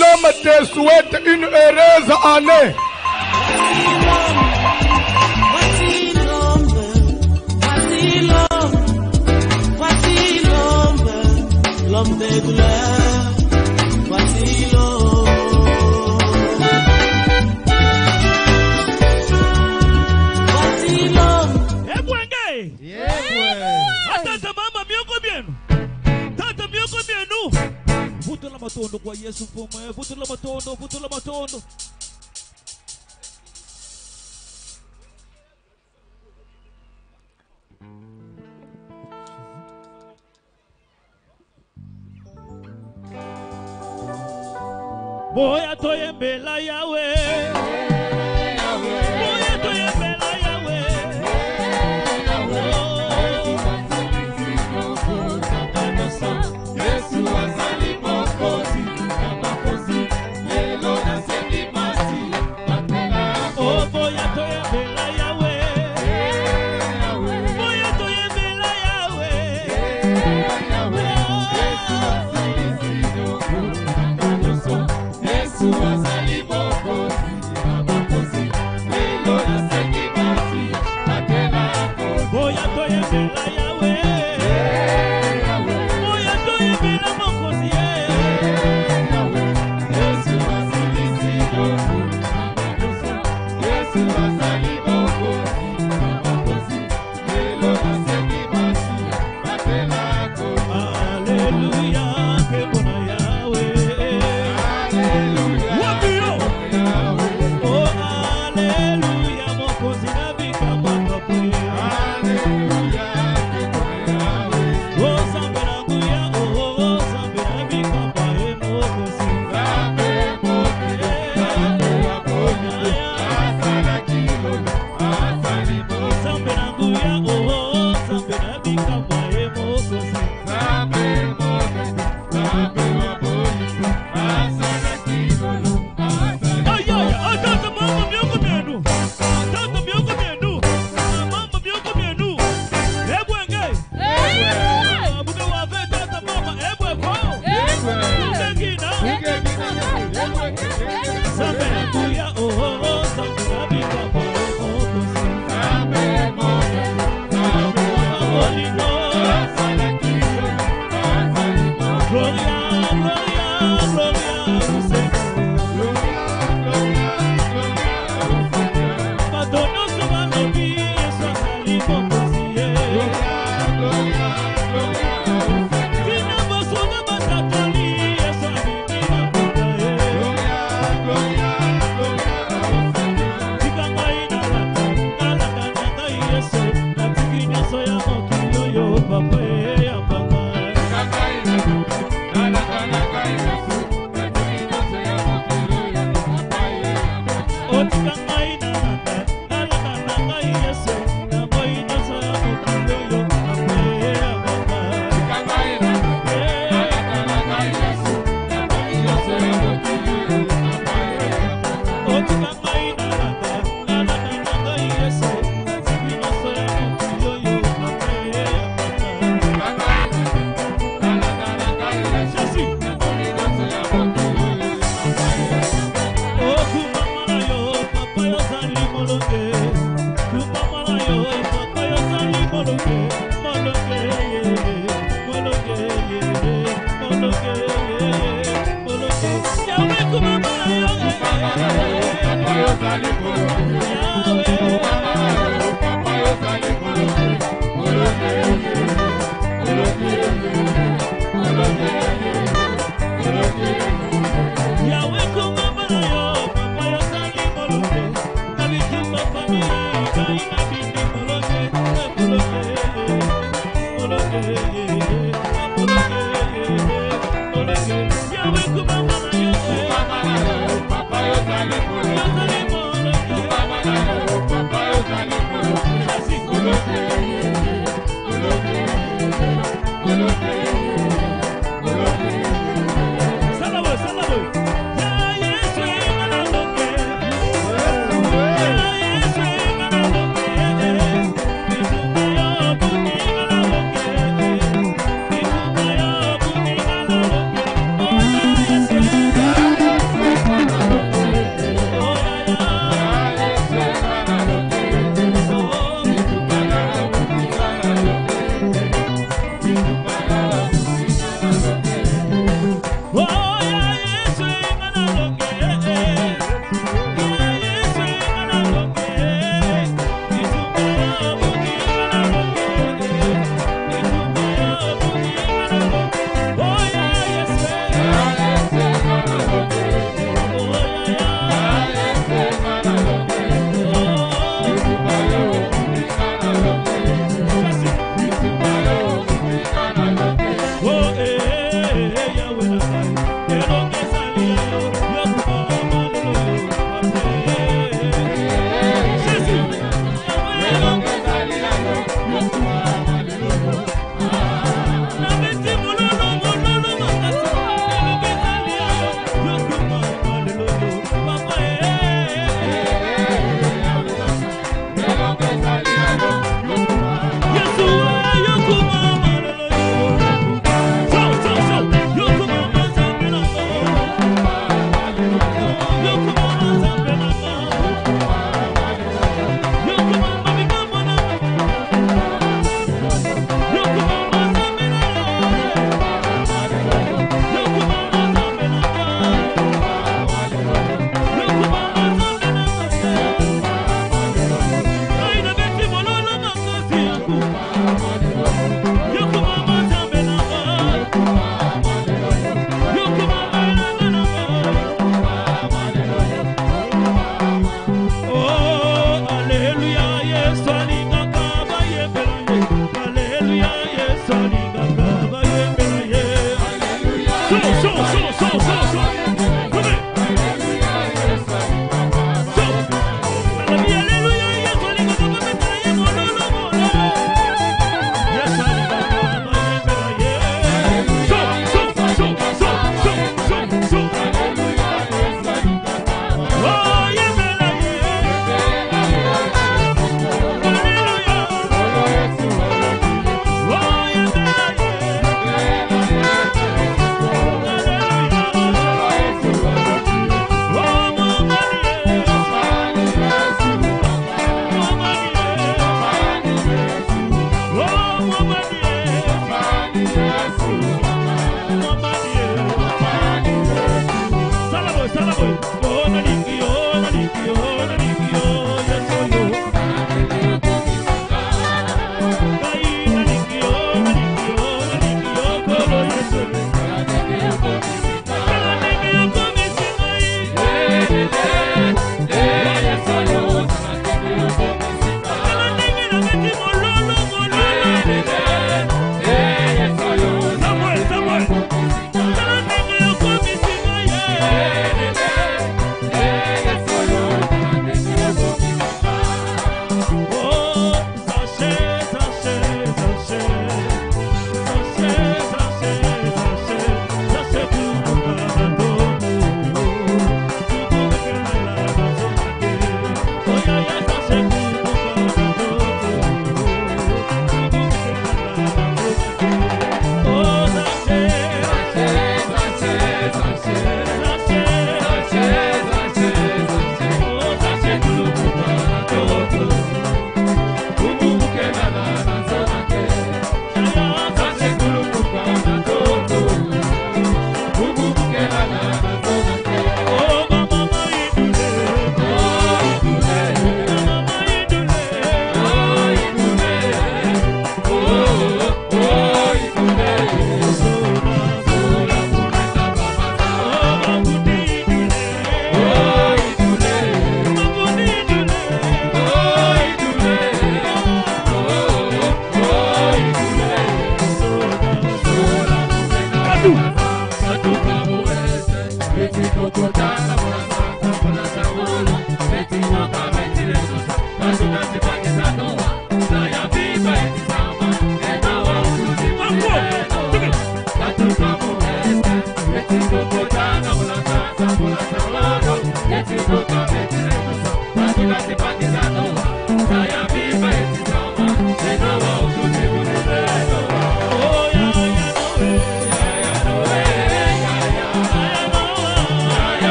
l'homme te souhaite une heureuse année. Voici l'homme des douleurs. Voici l'homme. Voici l'homme. Eh, Bwenge. Yeah. Atata mama mioko bienu. Tata mioko bienu. Vuto la matondo kwa Yesu pomwe. Vuto la matondo, vuto la matondo. Boya toye mbela yawe. Boya toye mbela yawe. Yesu azali mokozi, makozi, lelo na sendi masi, matela. Oh, boya toye mbela yawe. Boya toye mbela yawe. Yesu azali mokozi, makozi, lelo na sendi masi, matela. Boya toye mbela yawe. Boya toye mbela mokozi. Yesu azali Yesu azali mokozi, makozi, lelo na sendi masi, matela. Hallelujah, que bona yawe. Wabio. Oh, hallelujah, mokozi na bika makapu. Oh, zamberanguya, oh, zamberabika pae mokozi. Zamberanguya, oh, zamberabika pae mokozi. Ay, ay, ay, tata mama mioko mienu. Tata mioko mienu. Mama mioko mienu. Ebwenge. Buke wafe tata mama ebweko. Bukegina. Zamberanguya, oh, zamberabika pae mokozi. Holy Ghost. Gloria, gloria, gloria, Madonna Sumanobi, Yesu azali mokozi. Tina basuna batakali, Yesu alimi mabuka. Tikangai na laka Yesu, na tikinya soya mokilo yo papa ya papa. Oh, tikangai na laka Yesu, na moina soya mokilo yo papa ya papa. Oh, tikangai na laka Yesu, na tikinya soya mokilo yo papa ya papa. Jesse. Oh, kumamana yo, papa yo zali moloke. Kumamana yo, papa yo zali moloke. Moloke, moloke, moloke, moloke. Yawe kumamana yo, Yawe kumamana yo, papa yo zali moloke. Nabiki papa mi, kai nabiki moloke, moloke, moloke, moloke. Yawe kumamana yo, papa yo zali moloke.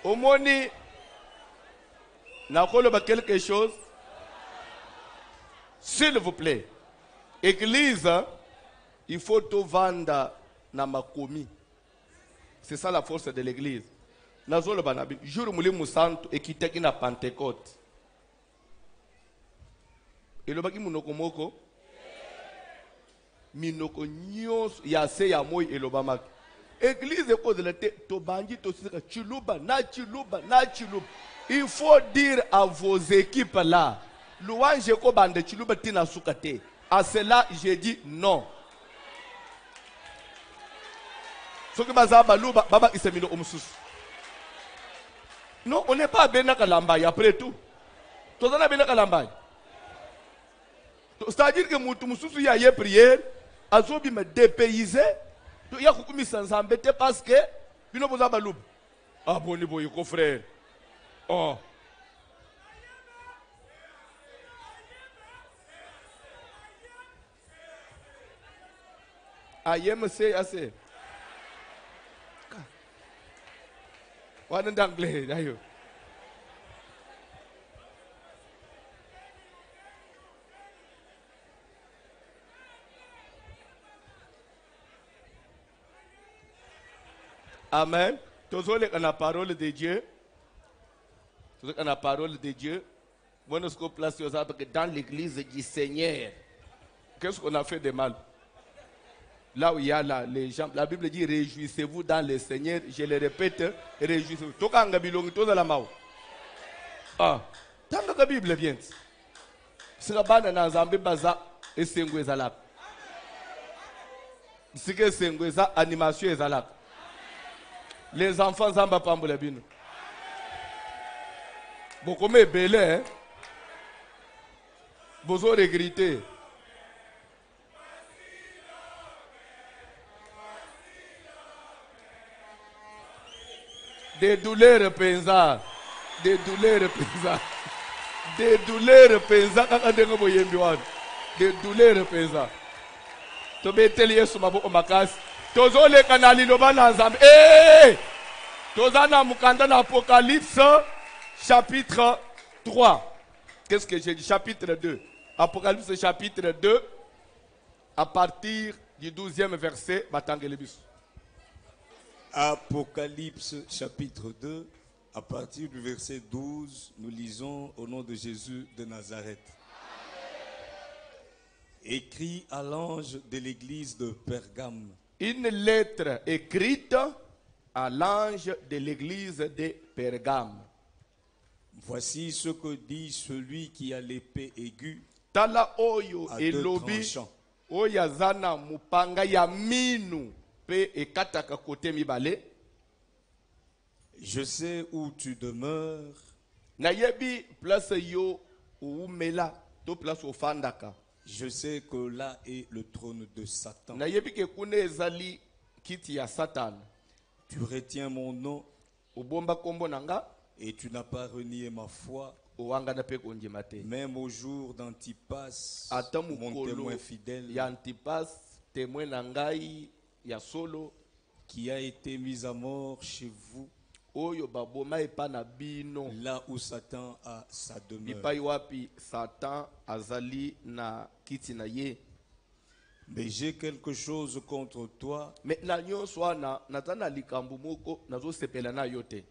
Omoni, nakoloba quelque chose. S'il vous plaît, église, il faut tout vendre na makomi. C'est ça la force de l'église. Nazolo banabi, jour muli musanto ekiteki na Pentecôte. Elobaki munoko moko. Minoko nyos ya se ya moi elobamaki. Église cause de l'été, Tobangi, Tosika, Chiluba, na Chiluba, na Chiluba. Il faut dire à vos équipes là, louange ko bande Chiluba tina sukate. À cela, j'ai dit non. Ce que bazaba luba, baba isemino omsus. Non, on n'est pas bena kalambay après tout. Tozana bena kalambay. C'est-à-dire que mususu ya ye prière, azobi me dépayser. Il y a beaucoup de gens embêtés parce que ils n'ont pas de loup. Ah bon, il frère. Oh. AMC, assez. On est anglais, d'ailleurs. Amen. Toujours la parole de Dieu. Toujours la parole de Dieu. Moi, nous sommes placés dans l'église du Seigneur. Qu'est-ce qu'on a fait de mal? Là où il y a les gens, la Bible dit réjouissez-vous dans le Seigneur. Je le répète, réjouissez-vous. Tout quand Gabilong, tout dans la mao. Ah, tant que la Bible vient. C'est la bande dans Zambé Baza et Sengwezalak. C'est que Sengweza animation Ezalak. Les enfants zamba pambula bino. Beaucoup me belé, hein. Bozo regretté. Des douleurs pensa. Des douleurs pensa. Des douleurs pensa kakandengo boyembi wan. Des douleurs pensa. To beteli Yesu mabo omakasi. Tozole kanali lobana nzambe. Eh! Tozana mukanda na Apocalypse chapitre 3. Qu'est-ce que j'ai dit? Chapitre 2. Apocalypse chapitre 2 à partir du 12e verset batangelebis. Apocalypse chapitre 2 à partir du verset 12, nous lisons au nom de Jésus de Nazareth. Écrit à l'ange de l'église de Pergame. Une lettre écrite à l'ange de l'église de Pergame. Voici ce que dit celui qui a l'épée aiguë Tala oyo à deux elobi tranchants. oyazana mupanga ya minu pe ekataka kote mibale. Je sais où tu demeures nayebi place yo oumela to place ofandaka Je sais que là est le trône de Satan. nayebi ke kuna ezali kiti ya Satan. Tu retiens mon nom Obomba kombo nanga et tu n'as pas renié ma foi. owangana pe kondima te. Même au jour d'Antipas, Ata mon mukolo témoin fidèle, ya Antipas témoin na ngai ya solo qui a été mis à mort chez vous, oyo baboma epa na bino là où Satan a sa demeure. bipai wapi Satan azali na kiti na ye. Mais j'ai quelque chose contre toi, Mais na nyonso wana naza na likambo moko nazosepela na yo te.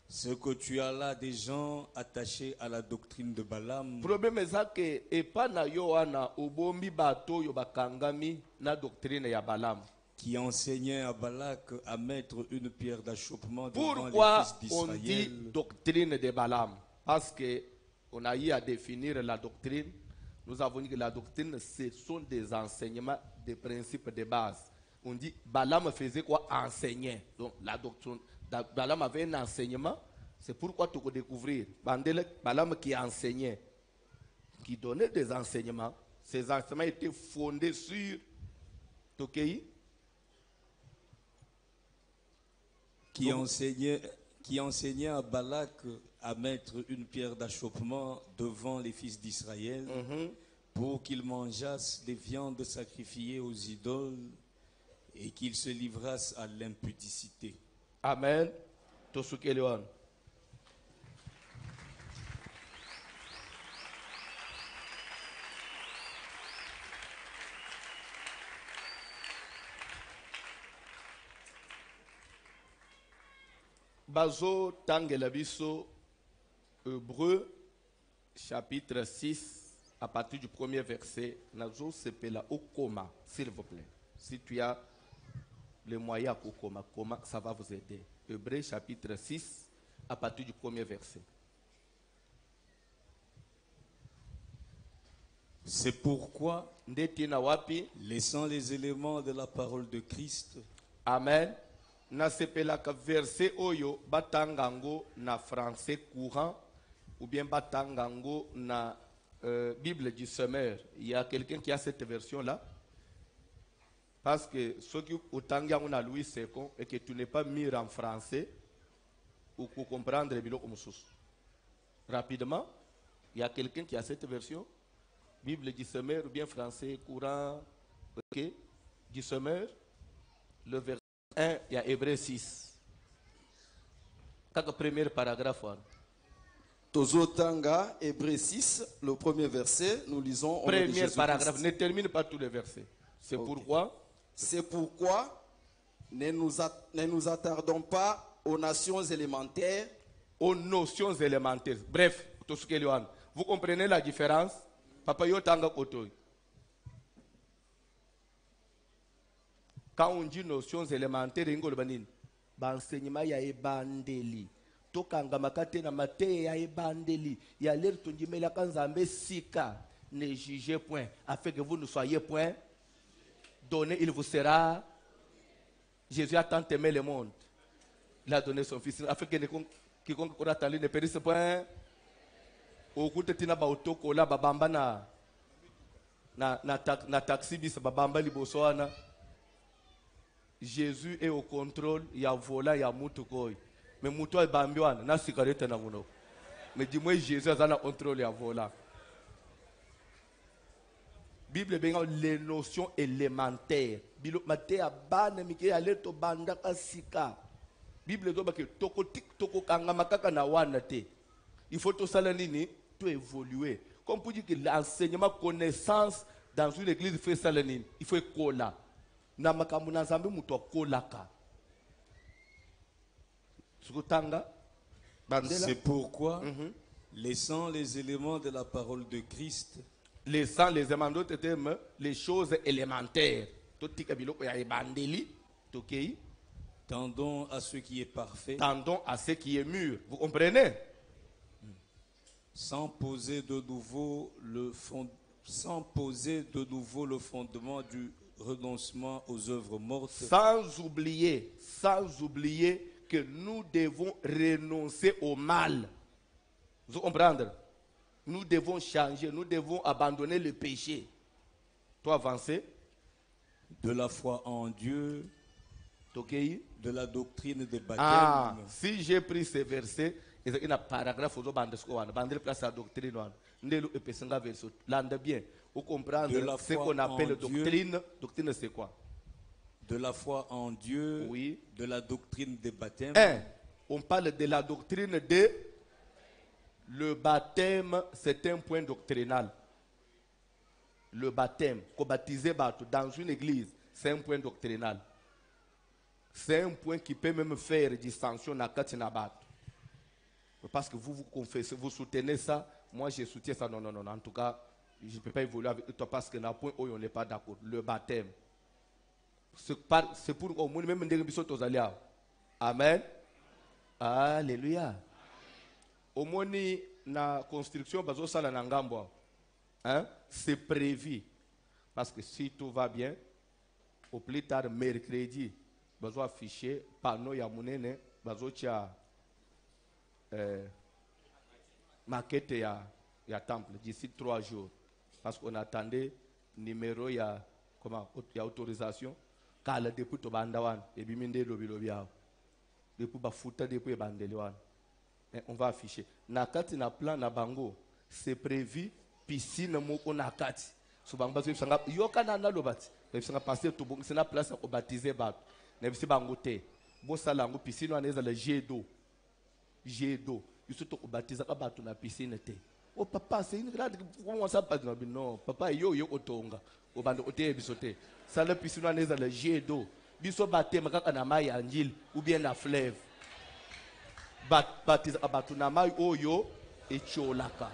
c'est que tu as là des gens attachés à la doctrine de Balaam, Problème eza ke epa na yo wana obombi bato oyo bakangami na doctrine ya Balaam. qui enseignaient à Balak à mettre une pierre d'achoppement devant Pourquoi les fils on dit d'Israël. doctrine de Balaam? Parce que on a eu à définir la doctrine. Nous avons dit que la doctrine, ce sont des enseignements, des principes de base. On dit Balaam faisait quoi? Enseigner. Donc la doctrine, Balaam avait un enseignement. C'est pourquoi tu peux découvrir Balaam qui enseignait, qui donnait des enseignements. Ces enseignements étaient fondés sur Tokei. Qui enseignait à Balak à mettre une pierre d'achoppement devant les fils d'Israël pour qu'ils mangeassent des viandes sacrifiées aux idoles et qu'ils se livrassent à l'impudicité. Amen. Tosukelewan. Bazo tangela biso Hébreu chapitre 6 à partir du premier verset nazo sepela okoma s'il vous plaît. Si tu as les moyens au coma, ça va vous aider. Hébreu chapitre 6 à partir du premier verset. C'est pourquoi, Ndetina wapi? laissant les éléments de la parole de Christ, Amen. Na sepelaka verset oyo batangango na français courant ou bien batangango na Bible du semeur. Il y a quelqu'un qui a cette version là. Parce que ceux qui ont na Louis II et que tu n'es pas mis en français ou pour comprendre le biloko mususu. Rapidement, il y a quelqu'un qui a cette version. Bible du semeur ou bien français courant, ok, du semeur, le verset 1, il y a Hébreu 6. Quel premier paragraphe? Tozotanga, Hébreu 6, le premier verset, nous lisons. Au nom de Premier Jésus-Christ. paragraphe, ne termine pas tous les versets. C'est Ok. pourquoi C'est pourquoi ne nous attardons pas aux nations élémentaires, aux notions élémentaires. Bref, vous comprenez la différence? Papa Yotanga Kotoy. Quand on dit notions élémentaires, enseignement ya ebandeli. Tokanga makate na mate ya ebandeli. Ya l'air tondimela kanzambe sika. Ne jugez point. Afin que vous ne soyez point. Donné, il vous sera. Jésus a tant aimé le monde. Il a donné son fils. Afin que quiconque aura tali ne périsse point. Okute tina ba otoko la babamba na taxi bis babamba liboso wana. Jésus est au contrôle, il y a volant, il y a mutukoi. Mais muto est bambiwan, na cigarette na muno. Mais dis-moi Jésus a un contrôle, il y a volant. Bible benga les notions élémentaires. Bilo mate a bana mike ale to banda kasika. Bible doba ke toko tik toko kanga makaka na wana te. Il faut tout ça nini, tout évoluer. Comme pour dire que l'enseignement connaissance dans une église fait ça nini, il faut kola. Na makambo na Nzambe muto kolaka. Sukutanga bandela. c'est pourquoi, laissant les éléments de la parole de Christ, Laissant les éléments d'autres termes, les choses élémentaires. Totika biloko ya ebandeli, tokei. tendons à ce qui est parfait, Tendons à ce qui est mûr. Vous comprenez? sans poser de nouveau le fondement du renoncement aux œuvres mortes, Sans oublier que nous devons renoncer au mal. Vous comprenez? Nous devons changer, nous devons abandonner le péché. Toi avancer. De la foi en Dieu, Tokei. de la doctrine des baptêmes. Ah, si j'ai pris ces versets, il y a un paragraphe où on place la doctrine. L'ande bien. Vous comprenez ce qu'on appelle doctrine. Doctrine, c'est quoi? De la foi en Dieu, Oui. de la doctrine des baptêmes. On parle de la doctrine de... Le baptême, c'est un point doctrinal. Le baptême, qu'on baptiser dans une église, c'est un point doctrinal. C'est un point qui peut même faire distinction dans Katinabat. Parce que vous confessez, vous soutenez ça, moi je soutiens ça. Non. En tout cas, je ne peux pas évoluer avec toi parce que dans le point où on n'est pas d'accord. Le baptême. C'est pour au moins même des bisous aux alliés. Amen. Alléluia. Au moins, la construction, c'est prévu. Parce que si tout va bien, au plus tard, mercredi, vous afficher panneau ya munene, vous maquette ya temple d'ici 3 jours. Parce qu'on attendait numéro ya autorisation. Kala depuis to bandawan et biminde lobi depuis bafuta depuis bandeliwan. On va afficher. Nakati na plan na bango, c'est prévu piscine moko nakati. Souvent bazo sanga yoka na lobati. Sanga passer to bon c'est na place ko baptiser bat. Na bisi bango te. Bo sala ngo piscine wana ezala jet d'eau. Jet d'eau. Yusu to ko baptiser ka batu na piscine te. Oh papa, c'est une grande comment ça pas non, papa yo otonga. O bando ote bisote. Sala piscine wana ezala jet d'eau. Biso batema kaka na mai ya njil ou bien na fleuve. Baptiza abatu na mai oyo echolaka.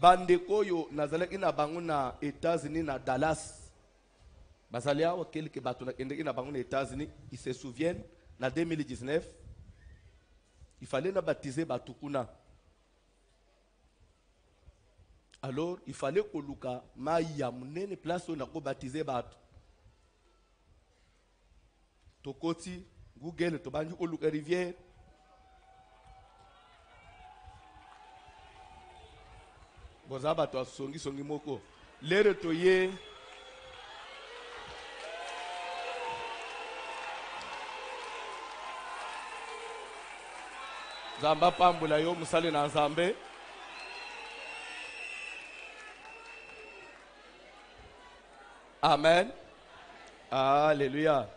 Bandeko yo nazalaki na bango na États-Unis na Dallas. Bazali awa quelques batu na endeki na bango na États-Unis, ils se souviennent na 2019 il fallait na baptiser batu kuna. Alors il fallait koluka mai ya munene place on a ko baptiser batu. Tokoti Google to banju oluka rivière. Bozaba to songi moko. Lere to ye. Zamba pambula yo musale na nzambe. Amen. Alléluia.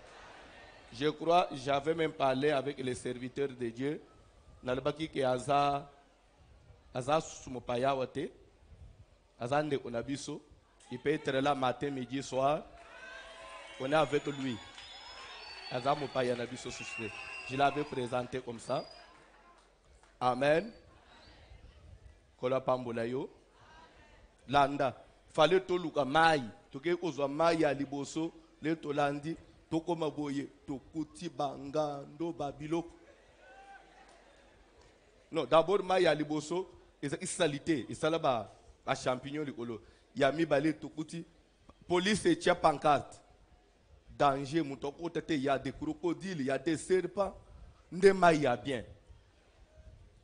Je crois, j'avais même parlé avec les serviteurs de Dieu. Nalbaki ke aza sumopaya wate. Azande onabiso. Il peut être là matin, midi, soir. On est avec lui. Aza mopaya nabiso susre. Je l'avais présenté comme ça. Amen. Kola pambola yo. Landa. Fallait toluka mai. Toke ozwa mai ya liboso. Le tolandi. Toko maboye. Tokuti bangando babiloko. Non, d'abord mai ya liboso. Et salité. Et ça là-bas. A champignon likolo. Yami balé tokuti. Police et tia pancarte. Danger. Moutoko tete. Il y a des crocodiles. Il y a des serpents. Nde mai ya bien.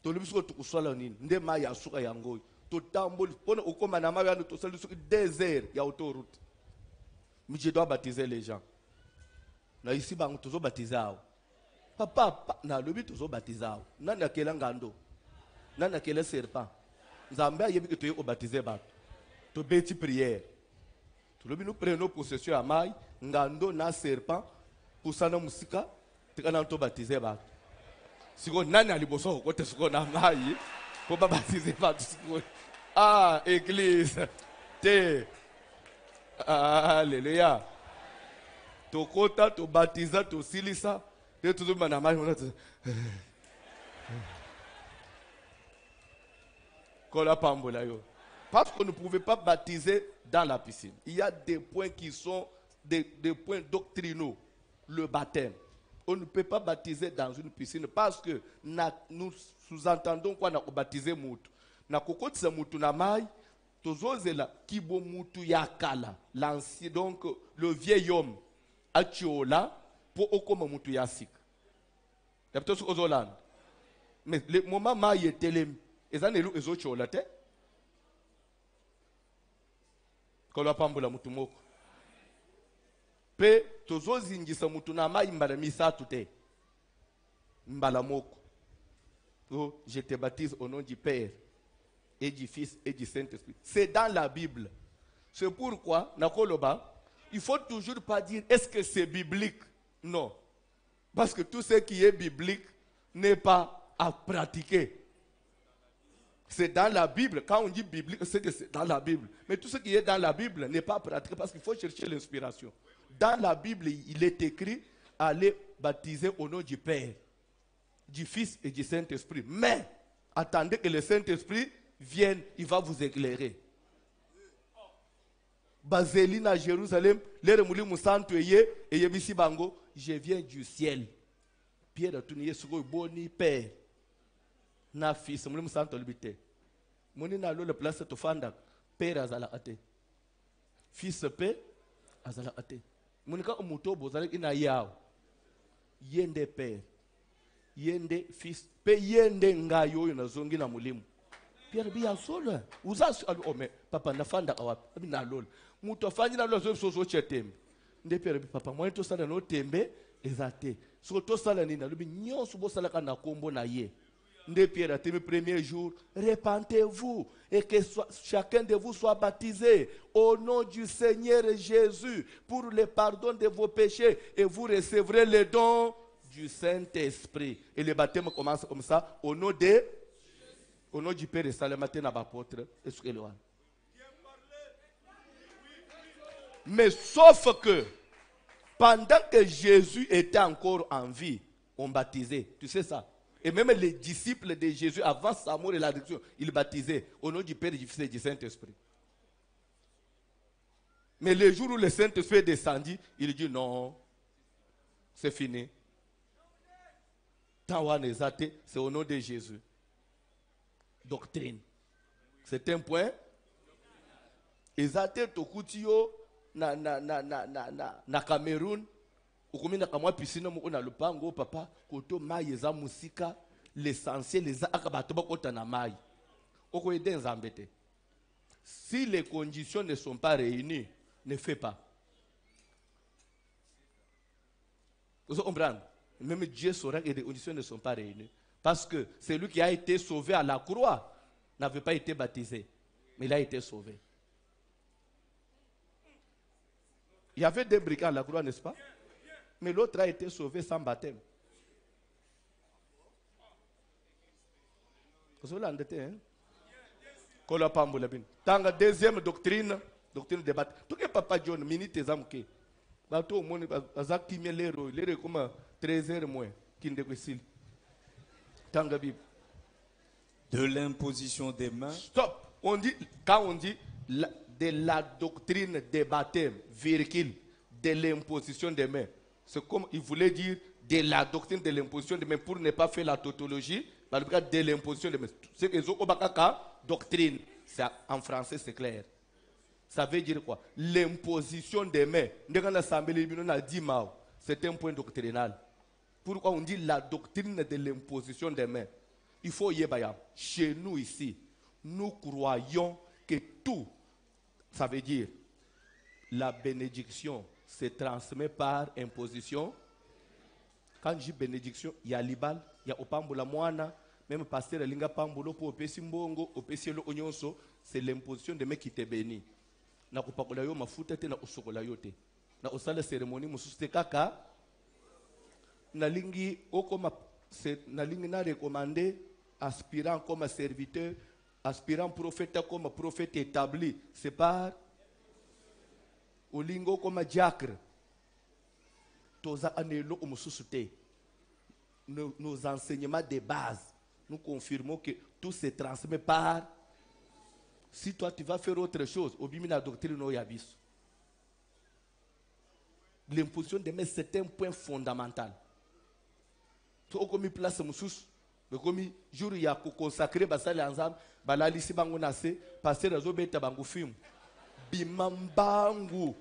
Tolubiso tukuswala nini nde mai ya suka ya ngoi totamboli pona ukoma na mai yano tosali suka désert ya autoroute mais je dois baptiser les gens na ici bango tozo baptiser papa na lobi tozo baptiser nani akela ngando nani akela serpent nzambe ayebi ke toye ko baptiser ba to beti prière to lobi nous prenons possession ya mai ngando na serpent pusana musika tikana to baptiser ba. Siko nani aliboso kote siko na mai po babatize batu siko église te alléluia to kota to baptiza to silisa te tout na mai on kola pambola yo parce qu'on ne pouvait pas baptiser dans la piscine. Il y a des points qui sont des points doctrinaux. Le baptême. On ne peut pas baptiser dans une piscine parce que nous sous-entendons quoi na baptiser mutu. Na kokotisa mutu na mai, tozozela kibo mutu yakala. L'ancien donc le vieil homme atiola pour okoma mutu yasik. Yapto su ozoland. Mais le moment ma yetelem, ezanelu ezochola te. Kolo pambula mutumoko. Pe tozo zingisa mutu na mai mbala misatu te. Mbala moko. Oh, je te baptise au nom du Père et du Fils et du Saint-Esprit. C'est dans la Bible. C'est pourquoi, Nakoloba, il faut toujours pas dire est-ce que c'est biblique? Non. Parce que tout ce qui est biblique n'est pas à pratiquer. C'est dans la Bible. Quand on dit biblique, c'est que c'est dans la Bible. Mais tout ce qui est dans la Bible n'est pas pratiqué parce qu'il faut chercher l'inspiration. Dans la Bible, il est écrit allez baptiser au nom du Père, du Fils et du Saint-Esprit. Mais attendez que le Saint-Esprit vienne, il va vous éclairer. Bazelina Jérusalem, l'ère mouli musantu et bisi bango, je viens du ciel. Pierre a tourné sur le boni Père. Na fils, mouli musantu libité. Moni na lo le place to fanda, Père azala ate. Fils Père azala ate. Monika umuto bozale ina yao. Yende Père. Yende fils. Pe yende ngayo na zongi na mulimu. Pierre biya solo. Uzasu alu ome. Papa na fanda awapi. Abi na lolo. Muto fanyi na lolo sozo chetembe. Nde Pierre bi papa mwen to sala no tembe ezate. So to sala ni na lubi nyonso bo sala kana kombo na ye. Nde Pierre a tenu premier jour, repentez-vous et que chacun de vous soit baptisé au nom du Seigneur Jésus pour le pardon de vos péchés et vous recevrez le don du Saint-Esprit. Et le baptême commence comme ça, au nom du Père et Salamaté n'a pas apôtre. Mais sauf que pendant que Jésus était encore en vie, on baptisait. Tu sais ça? Et même les disciples de Jésus, avant sa mort et la résurrection, ils baptisaient au nom du Père, du Fils et du Saint-Esprit. Mais le jour où le Saint-Esprit est descendu, il dit non, c'est fini. C'est au nom de Jésus. Doctrine. C'est un point. Ezate tokutio na Cameroun. Ukumina kamwa piscine mo na lupango papa koto mai eza musika l'essentiel eza akabato bakota na mai. Oko ede nzambete. Si les conditions ne sont pas réunies, ne fais pas. Vous comprenez? Même Dieu saura que les conditions ne sont pas réunies. Parce que celui qui a été sauvé à la croix n'avait pas été baptisé, mais il a été sauvé. Il y avait des brigands à la croix, n'est-ce pas? Mais l'autre a été sauvé sans baptême. Vous avez l'endetté, hein? Tanga deuxième doctrine de baptême. Tout que papa John, minute des âmes qui. Bateau au monde, Azak qui met l'héros, l'héros comme 13h moins, qui ne découille. Tanga Bible. De l'imposition des mains. Stop. On dit, quand on dit de la doctrine des baptêmes, virgule, de l'imposition des mains. C'est comme il voulait dire de la doctrine de l'imposition des mains pour ne pas faire la tautologie, de l'imposition des mains. C'est que doctrine, en français c'est clair. Ça veut dire quoi? L'imposition des mains. C'est un point doctrinal. Pourquoi on dit la doctrine de l'imposition des mains? Il faut y aller. Chez nous ici, nous croyons que tout, ça veut dire la bénédiction se transmet par imposition. Quand je dis bénédiction, il y a l'ibal, il y a opambola moana, même pasteur linga pambolo pour opesi mbongo, opesi lo onyonso, c'est l'imposition de mecs qui te bénit. Na kupakola yo mafuta te na usokola yo te. Na osala cérémonie mususte kaka na lingi okoma na lingi na recommander aspirant comme serviteur, aspirant prophète comme prophète établi, c'est par Olingo comme diacre. Toza anelo umususute. Nos enseignements de base, nous confirmons que tout se transmet par. Si toi tu vas faire autre chose, obimina doctrine no yabis. L'imposition de main c'est un point fondamental. Tu as commis place musus, mais comme jour ya ko consacrer basali ensemble, balali si bango nase, passer razo beta bango film. Bimambangu.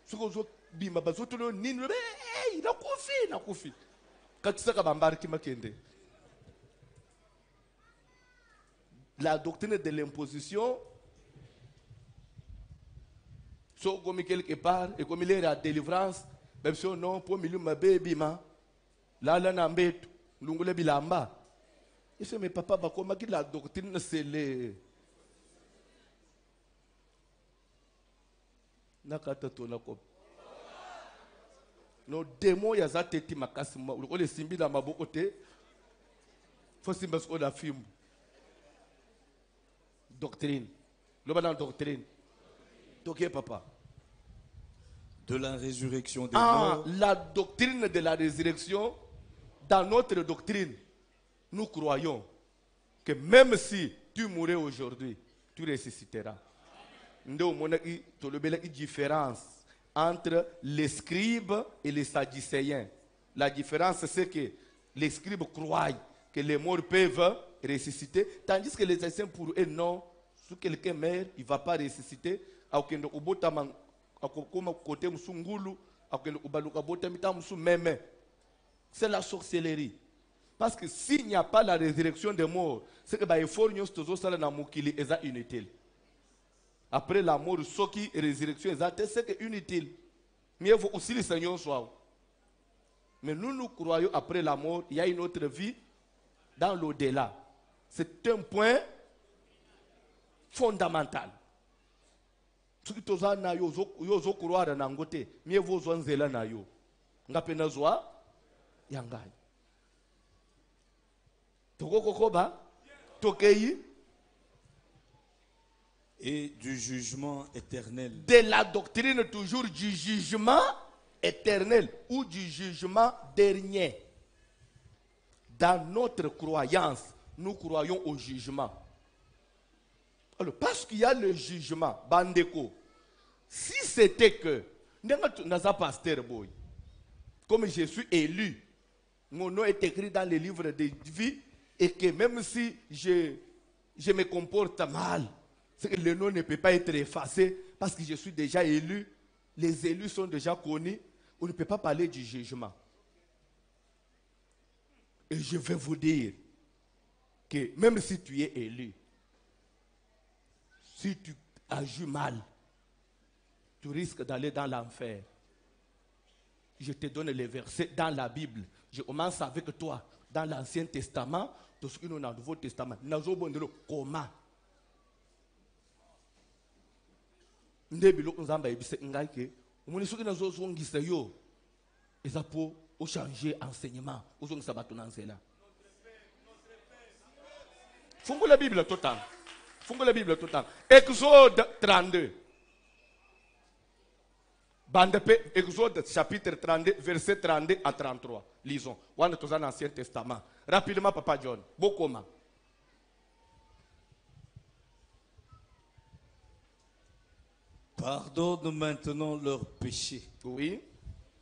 Suko bimba bazoto nini na kufi. Katisa ka bambari ki makende. la doctrine de l'imposition. So comme quelque part, et comme il est à délivrance, même si on non, pour milieu ma baby ma, là na mbetu, lungule bilamba. Et c'est mes papas, bah comment que la doctrine c'est les. Nakata tona ko. No démon ya za teti makasi ma, o le simbi na maboko te. Faut simba ko la film. Doctrine. Le dans doctrine. Ok papa. De la résurrection des Ah, morts. la doctrine de la résurrection, dans notre doctrine, nous croyons que même si tu mourrais aujourd'hui, tu ressusciteras. Nous avons une différence entre les scribes et les sadducéens. La différence, c'est que les scribes croient que les morts peuvent ressusciter, tandis que les sadducéens, pour eux, non. Si quelqu'un meurt, il ne va pas ressusciter. C'est la sorcellerie. Parce que s'il n'y a pas la résurrection des morts, c'est que l'effort est inutile. Après la mort, ce qui est résurrection, c'est inutile. Mais il faut aussi le Seigneur soit. Mais nous croyons après la mort, il y a une autre vie dans l'au-delà. C'est un point fondamental. Ce qui toza na yo zo croire na ngote, mieux vaut zonzela na yo. Ngapena zwa yangai. Toko kokoba, tokei. Et du jugement éternel. De la doctrine toujours du jugement éternel ou du jugement dernier. Dans notre croyance, nous croyons au jugement. Alors, parce qu'il y a le jugement, Bandeko, si c'était que, pasteur boy, comme je suis élu, mon nom est écrit dans les livres de vie, et que même si je me comporte mal, c'est que le nom ne peut pas être effacé parce que je suis déjà élu. Les élus sont déjà connus. On ne peut pas parler du jugement. Et je vais vous dire que même si tu es élu, si tu agis mal, tu risques d'aller dans l'enfer. Je te donne les versets dans la Bible. Je commence avec toi dans l'Ancien Testament, tout ce qui est dans le Nouveau Testament. Comment? Ndebilo nzamba ebise ngaike umuni soki nazo zongisa yo eza po o changer enseignement ozongisa bato na nzela. Fungo la Bible total. Fungo la Bible total. Exode 32. Exode chapitre 32 verset 32 à 33. Lisons. On est dans l'Ancien Testament. Rapidement papa John. Bokoma. Pardonne maintenant leurs péchés. Oui.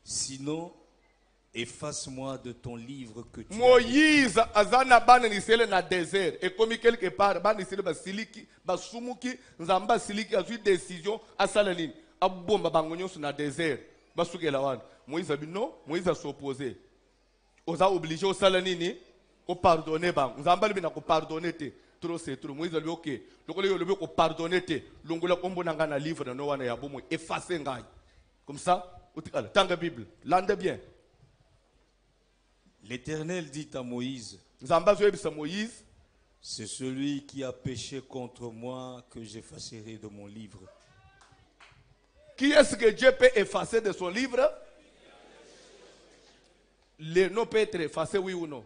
Sinon, efface-moi de ton livre que tu as. Moïse azana bana nisele na désert et comme quelque part bana nisele basiliki basumuki nzamba siliki azui décision asalanini abomba bangonyo sur na désert basukela wana Moïse abi non Moïse a s'opposé oza obligé au salanini au pardonner bang nzamba libi na ko pardonner te trop c'est trop Moïse lui OK lokole yo lebi ko pardonner te longola kombo nanga na livre no wana ya bomo effacer ngai comme ça utikala tanga Bible lande bien. L'Éternel dit à Moïse, c'est celui qui a péché contre moi que j'effacerai de mon livre. Qui est-ce que Dieu peut effacer de son livre? Le nom peut être effacé, oui ou non?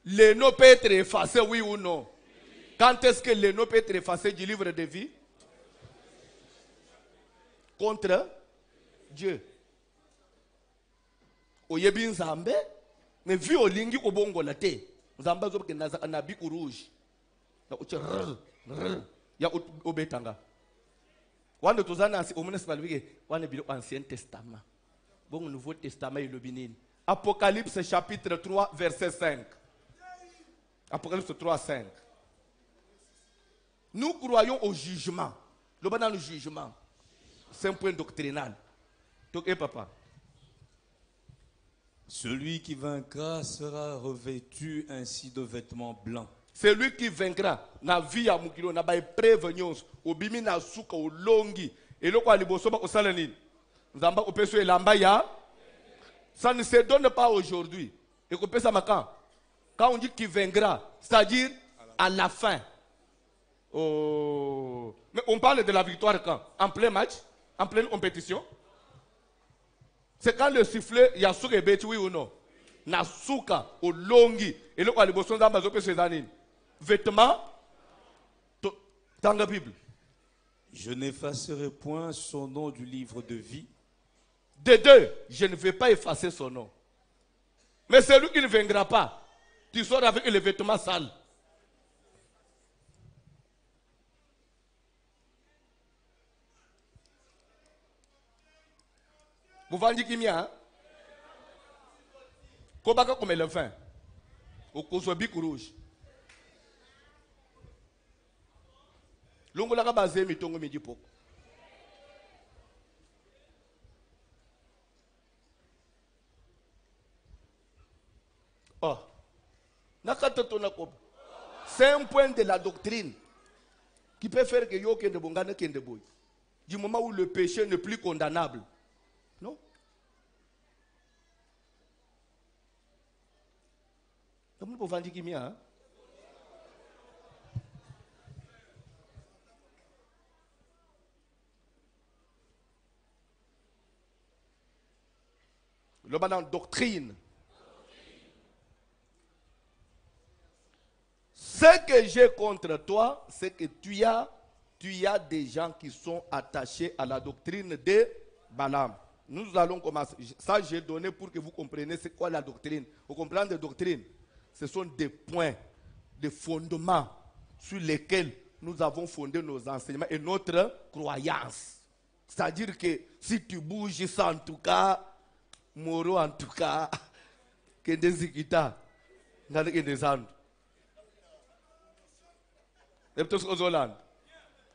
Le nom peut être effacé, oui ou non? Quand est-ce que le nom peut être effacé du livre de vie? Contre Dieu. Oyebi nzambe, mais vu olingi obongo la te. Nzamba zo ke na biku rouge. Na uche ya obetanga. Wanda tozana si omune sbalwike wana bilo Ancien Testament. Bon Nouveau Testament ilobinini. Apocalypse chapitre 3 verset 5. Apocalypse 3 5. Nous croyons au jugement. Le dans le jugement. C'est un point doctrinal. Donc, papa. Celui qui vaincra sera revêtu ainsi de vêtements blancs. Celui qui vaincra na vie ya mukilo na ba épreuve nyonso obimi na suka olongi eloko aliboso ba kosala nini nzamba opeso elamba ya ça ne se donne pas aujourd'hui et kopesa makan quand on dit qui vaincra c'est-à-dire à la fin. Oh, mais on parle de la victoire quand? En plein match, en pleine compétition. C'est quand le sifflet ya suka ebeti oui ou non na suka olongi eloko aliboso nzamba zo peso ezanini vêtements dans la Bible. Je n'effacerai point son nom du livre de vie. De deux, je ne vais pas effacer son nom. Mais celui qui ne vaincra pas, tu sors avec les vêtements sales. Vous vendez qui m'a? Kobaka comme le vin. Au Kosobic rouge. Longola basé mitongo midi poko. Oh. C'est un point de la doctrine qui peut faire que yo kende bongane kende boy. Du moment où le péché n'est plus condamnable. Non? Comme vous vendez qui m'a? Le ballon doctrine. Ce que j'ai contre toi, c'est que tu as des gens qui sont attachés à la doctrine de Balaam. Nous allons commencer. Ça, j'ai donné pour que vous compreniez c'est quoi la doctrine. Vous comprenez la doctrine? Ce sont des points, des fondements sur lesquels nous avons fondé nos enseignements et notre croyance. C'est-à-dire que si tu bouges ça, en tout cas, Moro en tout cas, que des ikita, que des andes.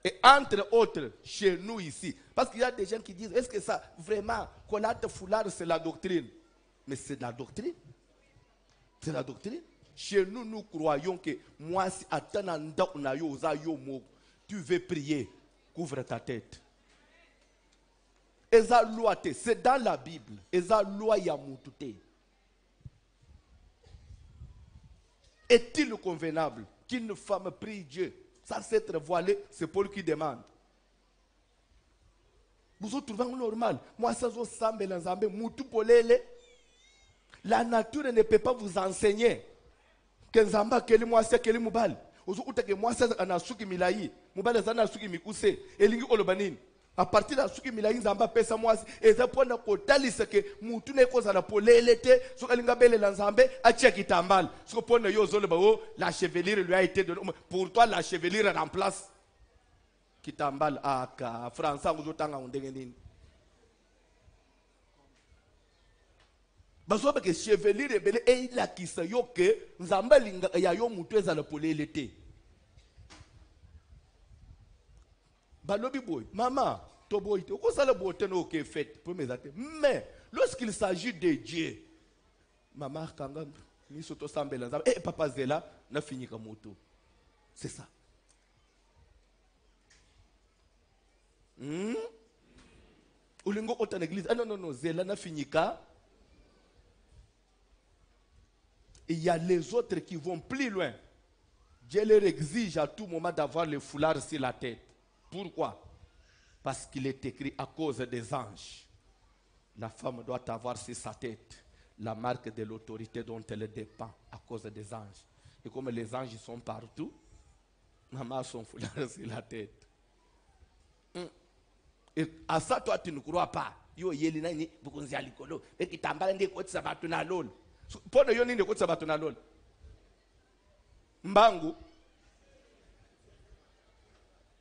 Et entre autres, chez nous ici, parce qu'il y a des gens qui disent, est-ce que ça, vraiment, qu'on a de foulard, c'est la doctrine? Mais c'est la doctrine. C'est la doctrine. Chez nous, nous croyons que moi, si tu veux prier, couvre ta tête. C'est dans la Bible. Est-il convenable qu'une femme prie Dieu sans s'être voilée? C'est Paul qui demande. Vous vous trouvez normal? Moi, ça la nature ne peut pas vous enseigner que Nzamba keli moi c'est keli mubal. Ozo utake moi c'est anasuki milai. Mubal c'est anasuki mikuse. Elingi olobanini. À partir de la suki milai Nzamba pesa moi et ça pour na kotali c'est que mutu ne koza na polelete so kalinga bele la Nzambe achia kitambal. So pour na yo zole ba la chevelure lui a été donnée. Pour toi la chevelure remplace kitambal aka français ozo tanga ndenge nini. Parce que chevelure rebelle et il a qui se yo que Nzamba linga ya yo mutu eza la polelete. Balobi boy, maman, to boy, to ko sala bote no ke fait pour mes actes. Mais lorsqu'il s'agit de Dieu, maman kanga ni soto sambela Nzamba papa zela na fini ka moto. C'est ça. Ulingo ota l'église. Ah non, zela na fini ka. Il y a les autres qui vont plus loin. Dieu leur exige à tout moment d'avoir le foulard sur la tête. Pourquoi? Parce qu'il est écrit à cause des anges. La femme doit avoir sur sa tête la marque de l'autorité dont elle dépend à cause des anges. Et comme les anges sont partout, maman a son foulard sur la tête. Et à ça, toi, tu ne crois pas. Yo yelina ni bukunzi alikolo. Et qui t'emballent des côtes sabatuna lol. Pour ne yoni ne côtes sabatuna lol. Mbangu.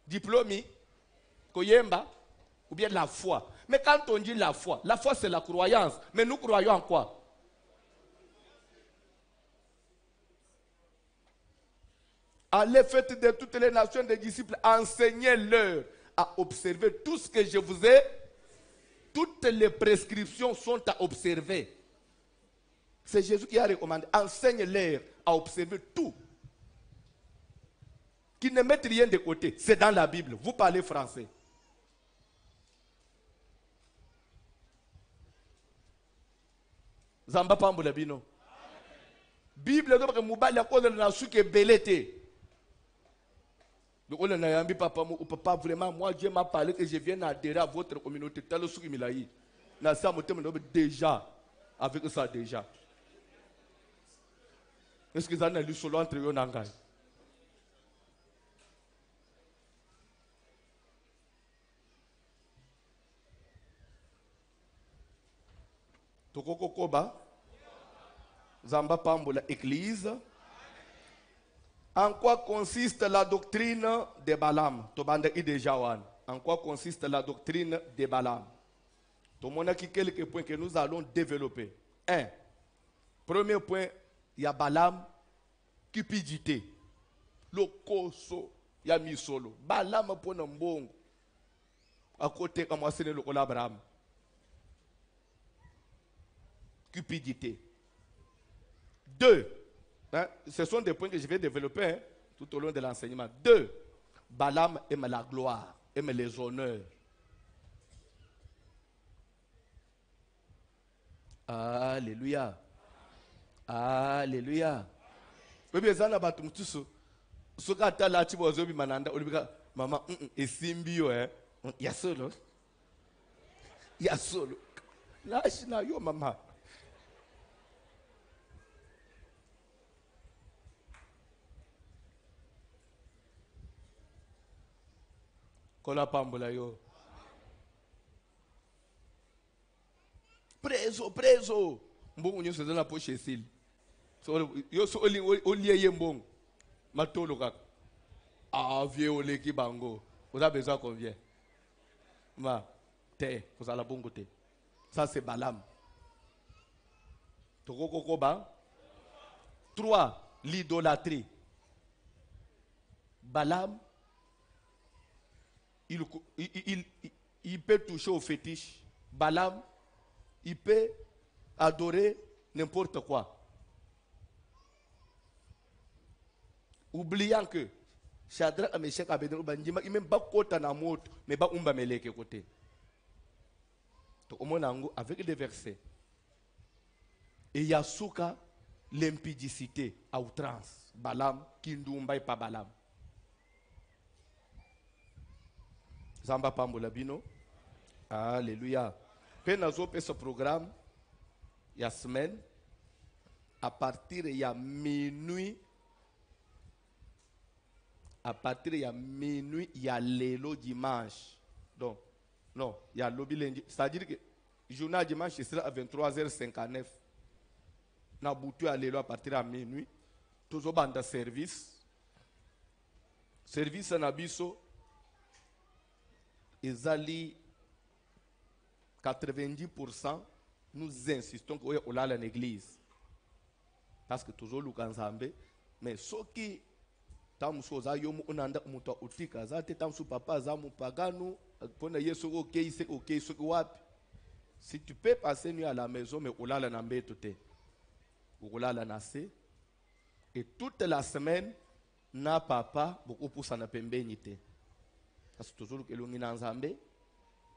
Diplôme, Koyemba, ou bien la foi. Mais quand on dit la foi c'est la croyance. Mais nous croyons en quoi? Allez, faites de toutes les nations des disciples, enseignez-leur à observer tout ce que je vous ai. Toutes les prescriptions sont à observer. C'est Jésus qui a recommandé. Enseigne-leur à observer tout. Qu'ils ne mettent rien de côté. C'est dans la Bible. Vous parlez français. Zamba pambula bino. Bible donc mubali akola na suke belete. Donc on a yambi papa ou papa vraiment moi Dieu m'a parlé que je viens adhérer à votre communauté talo suki milayi. Na ça motem déjà avec ça déjà. Est-ce que ça n'a lu solo entre yo nangai? Tokoko koba Zamba pambola église. En quoi consiste la doctrine de Balaam? Tobanda déjà wan. En quoi consiste la doctrine de Balaam? Tout le monde a quelques points que nous allons développer. Un. Premier point, il y a Balaam, cupidité. Le koso, il y a mis solo. Balaam pour un bon. À côté, comme c'est le Abraham. Cupidité. Deux, hein, ce sont des points que je vais développer hein, tout au long de l'enseignement. Deux, Balaam aime la gloire, aime les honneurs. Alléluia. Alléluia. Bébé zana batum tuso. Sokata la chibo zobi mananda olibika mama esimbio ya solo. Ya solo. Lashina yo mama. Kola pambola yo. Preso. Mbongo nyo sezana po chesil. So yo so oli yembong. Matolo kaka. Vie ole ki bango. Vous avez besoin combien? Ma te, vous allez bongo te. Ça c'est Balaam. Toko koba. 3. L'idolâtrie. Balaam il peut toucher au fétiche. Balaam, il peut adorer n'importe quoi. Oubliant que Shadrach, Meshach, Abednego, il ne même pas côté na moto, mais pas umba meleke côté. Donc au moins avec des versets. Et il y a souka l'impudicité à outrance. Balaam, Kindumba et pas Balaam. Zamba pambola bino. Alléluia. Quand nous avons fait ce programme, il y a semaine, à partir de minuit, il y a l'élo dimanche. Donc, non, il y a lobby lundi. C'est-à-dire que le journal dimanche sera à 23h59. Nous avons à l'élo à partir de minuit. Toujours dans service. Service na biso. Ezali 90%, nous insistons qu'on est à l'église. Parce que toujours le Kanzambe, mais ce qui tamso za yomu unanda muto utika zate tamso papa za mupagano pona yeso okay c'est okay ce wapi. Si tu peux passer nuit à la maison mais ulala na mbeto te. Ulala na se et toute la semaine na papa beaucoup pour ça na pembeni te. Parce que toujours que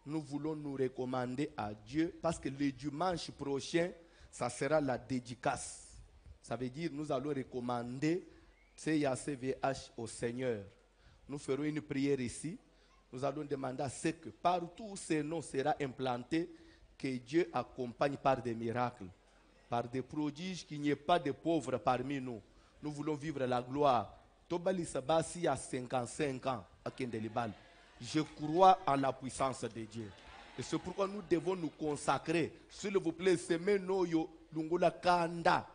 nous voulons nous recommander à Dieu parce que le dimanche prochain, ça sera la dédicace. Ça veut dire nous allons recommander CACVH au Seigneur. Nous ferons une prière ici. Nous allons demander à ce que partout où ce nom sera implanté, que Dieu accompagne par des miracles, par des prodiges, qu'il n'y ait pas de pauvres parmi nous. Nous voulons vivre la gloire. Tobali Sabasi a 55 ans à Kendelibal. Je crois en la puissance de Dieu. Et c'est pourquoi nous devons nous consacrer. S'il vous plaît, c'est maintenant yo lungola kanda.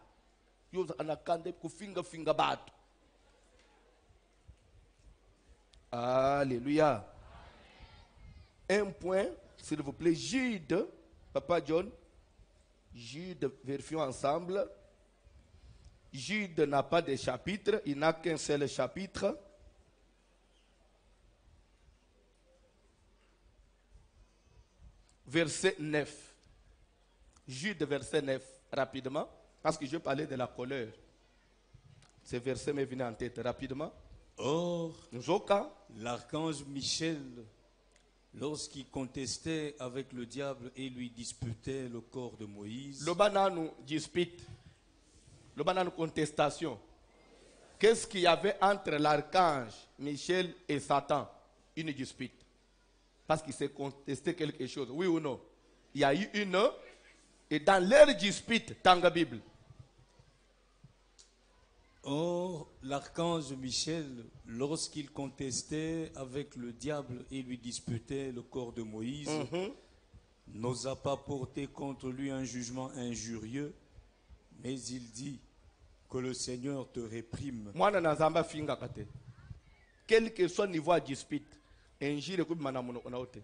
Yo anakanda ku finga bat. Alléluia. Un point, s'il vous plaît, Jude, Papa John. Jude, vérifions ensemble. Jude n'a pas de chapitre, il n'a qu'un seul chapitre. Verset 9. Jude, verset 9, rapidement. Parce que je parlais de la colère. Ce verset m'est venu en tête rapidement. Or, Nzoka, l'archange Michel, lorsqu'il contestait avec le diable et lui disputait le corps de Moïse, le banane dispute, le banane contestation. Qu'est-ce qu'il y avait entre l'archange Michel et Satan? Une dispute. Parce qu'il s'est contesté quelque chose. Oui ou non? Il y a eu une. Et dans leur dispute, dans la Bible. or, l'archange Michel, lorsqu'il contestait avec le diable et lui disputait le corps de Moïse, n'osa pas porter contre lui un jugement injurieux, mais il dit que le Seigneur te réprime. Mwana na zamba finga kate. Quel que soit le niveau de dispute, injure kubi manamuno onaote.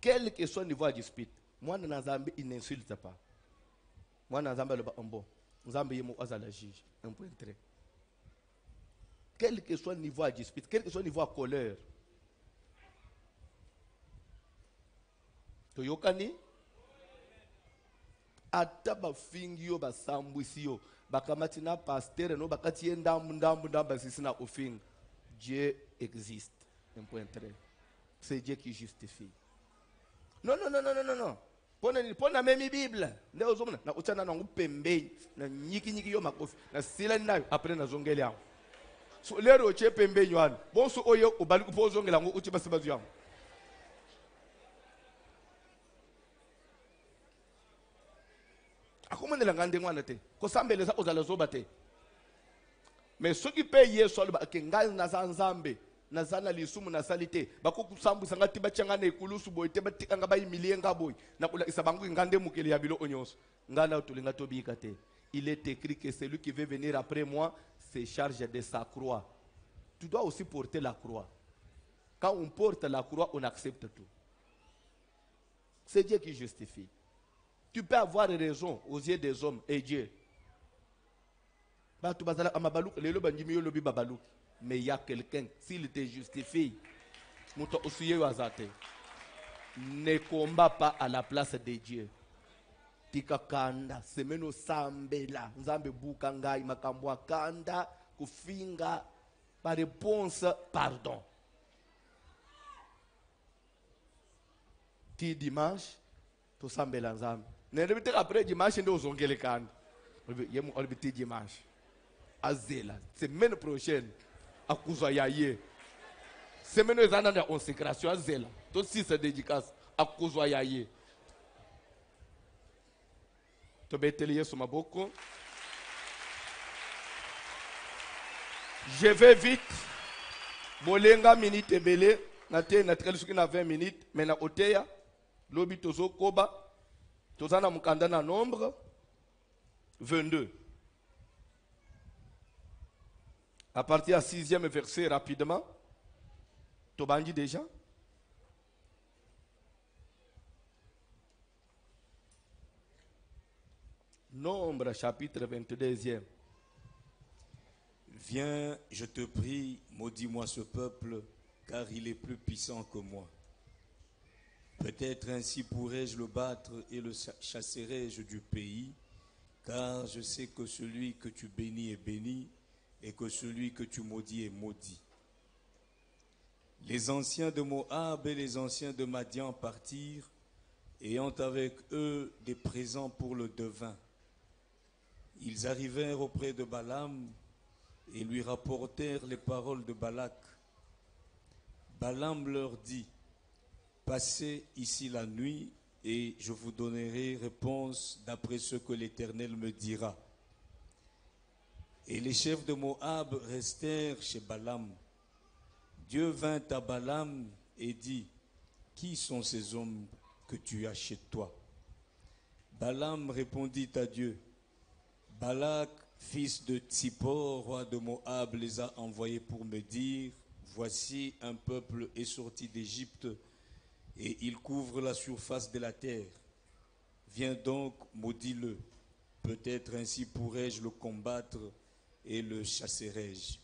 Quel que soit le niveau de dispute, mwana na zamba il n'insulte pas. Mwana na zamba le ba ambo. Zamba yemo azala juge. Un point très. Quel que soit le niveau de dispute, quel que soit le niveau de colère. Toyokani? Ata bafingi yo basambwisi yo bakamati na pasteur no bakati ye ndambu basisi na ofing. Dieu existe. Un point très. C'est Dieu qui justifie. Non. Pona memi Bible. Ndio zomna na utana na ngupembe na nyiki yo makofi na sila nayo après na zongeli yangu. So lero che pembe nywana. Bonso oyo obali kupozongela ngo uthi basibazu yangu. Akomonela ngande ngwana te. Ko sambeleza ozala zoba te. Mais ceux qui payent Yesu alba kengal na zanzambe na zana lisumu na salite bakokusambwisa ngati bachanga na ekulusu boy te batikanga bayimilie ngaboy na kula isabangu ngande mukeli ya bilo onyoso ngana utulinga tobika te. Il est écrit que celui qui veut venir après moi se charge de sa croix. Tu dois aussi porter la croix. Quand on porte la croix, on accepte tout. C'est Dieu qui justifie. Tu peux avoir raison aux yeux des hommes et Dieu. Mais il y a quelqu'un, s'il te justifie, ne combat pas à la place de Dieu. Tika kanda, semeno sambela, nzambe buka ngai makambwa kanda, kufinga, par réponse, pardon. Ti dimanche, to sambela nzambe. Nenebite après dimanche ndo zongele kanda. Yemu olbiti dimanche. Azela, semaine prochaine, akuzwa yaye. Semaine ezana na consécration azela. To si se dédicace, akuzwa yaye. To beteli Yesu maboko. Je vais vite. Bolenga minute ebele, na te na treli suki na 20 minutes, mais na oteya lobi tozo koba. Tozana mukanda na nombre 22. À partir du 6e verset, rapidement. Tobandi déjà. Nombre, chapitre 22e. Viens, je te prie, maudis-moi ce peuple, car il est plus puissant que moi. Peut-être ainsi pourrais-je le battre et le chasserai-je du pays, car je sais que celui que tu bénis est béni, et que celui que tu maudis est maudit. Les anciens de Moab et les anciens de Madian partirent, ayant avec eux des présents pour le devin. Ils arrivèrent auprès de Balaam et lui rapportèrent les paroles de Balak. Balaam leur dit, passez ici la nuit et je vous donnerai réponse d'après ce que l'Éternel me dira. Et les chefs de Moab restèrent chez Balaam. Dieu vint à Balaam et dit, qui sont ces hommes que tu as chez toi? Balaam répondit à Dieu, Balak, fils de Tsippor, roi de Moab, les a envoyés pour me dire, voici un peuple est sorti d'Égypte et il couvre la surface de la terre. Viens donc, maudis-le. Peut-être ainsi pourrais-je le combattre et le chasserai-je.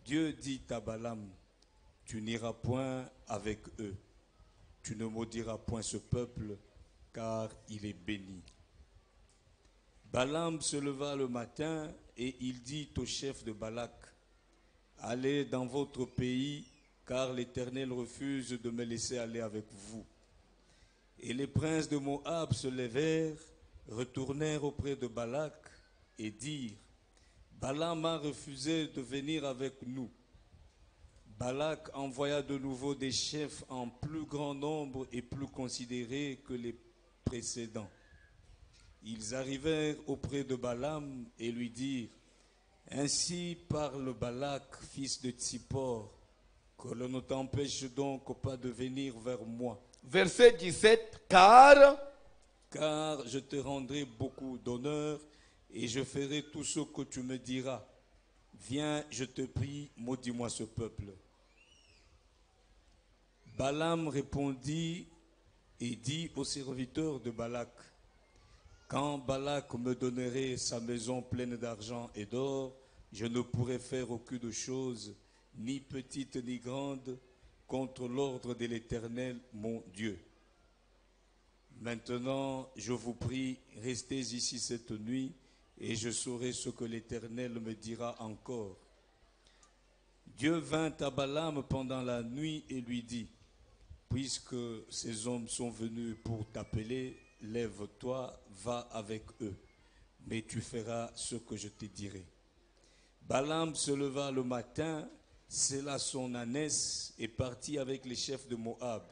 Dieu dit à Balaam, tu n'iras point avec eux. Tu ne maudiras point ce peuple, car il est béni. Balaam se leva le matin et il dit au chef de Balak, allez dans votre pays, car l'Éternel refuse de me laisser aller avec vous. Et les princes de Moab se levèrent, retournèrent auprès de Balak et dirent, Balaam a refusé de venir avec nous. Balak envoya de nouveau des chefs en plus grand nombre et plus considérés que les précédents. Ils arrivèrent auprès de Balaam et lui dirent, ainsi parle Balak, fils de Tsippor, que l'on ne t'empêche donc pas de venir vers moi. Verset 17, car je te rendrai beaucoup d'honneur et je ferai tout ce que tu me diras. Viens, je te prie, maudis-moi ce peuple. Balaam répondit et dit aux serviteurs de Balak, quand Balak me donnerait sa maison pleine d'argent et d'or, je ne pourrai faire aucune chose, ni petite ni grande, contre l'ordre de l'Éternel, mon Dieu. Maintenant, je vous prie, restez ici cette nuit, et je saurai ce que l'Éternel me dira encore. Dieu vint à Balaam pendant la nuit et lui dit, puisque ces hommes sont venus pour t'appeler, lève-toi, va avec eux, mais tu feras ce que je te dirai. Balaam se leva le matin, sella son ânesse et partit avec les chefs de Moab.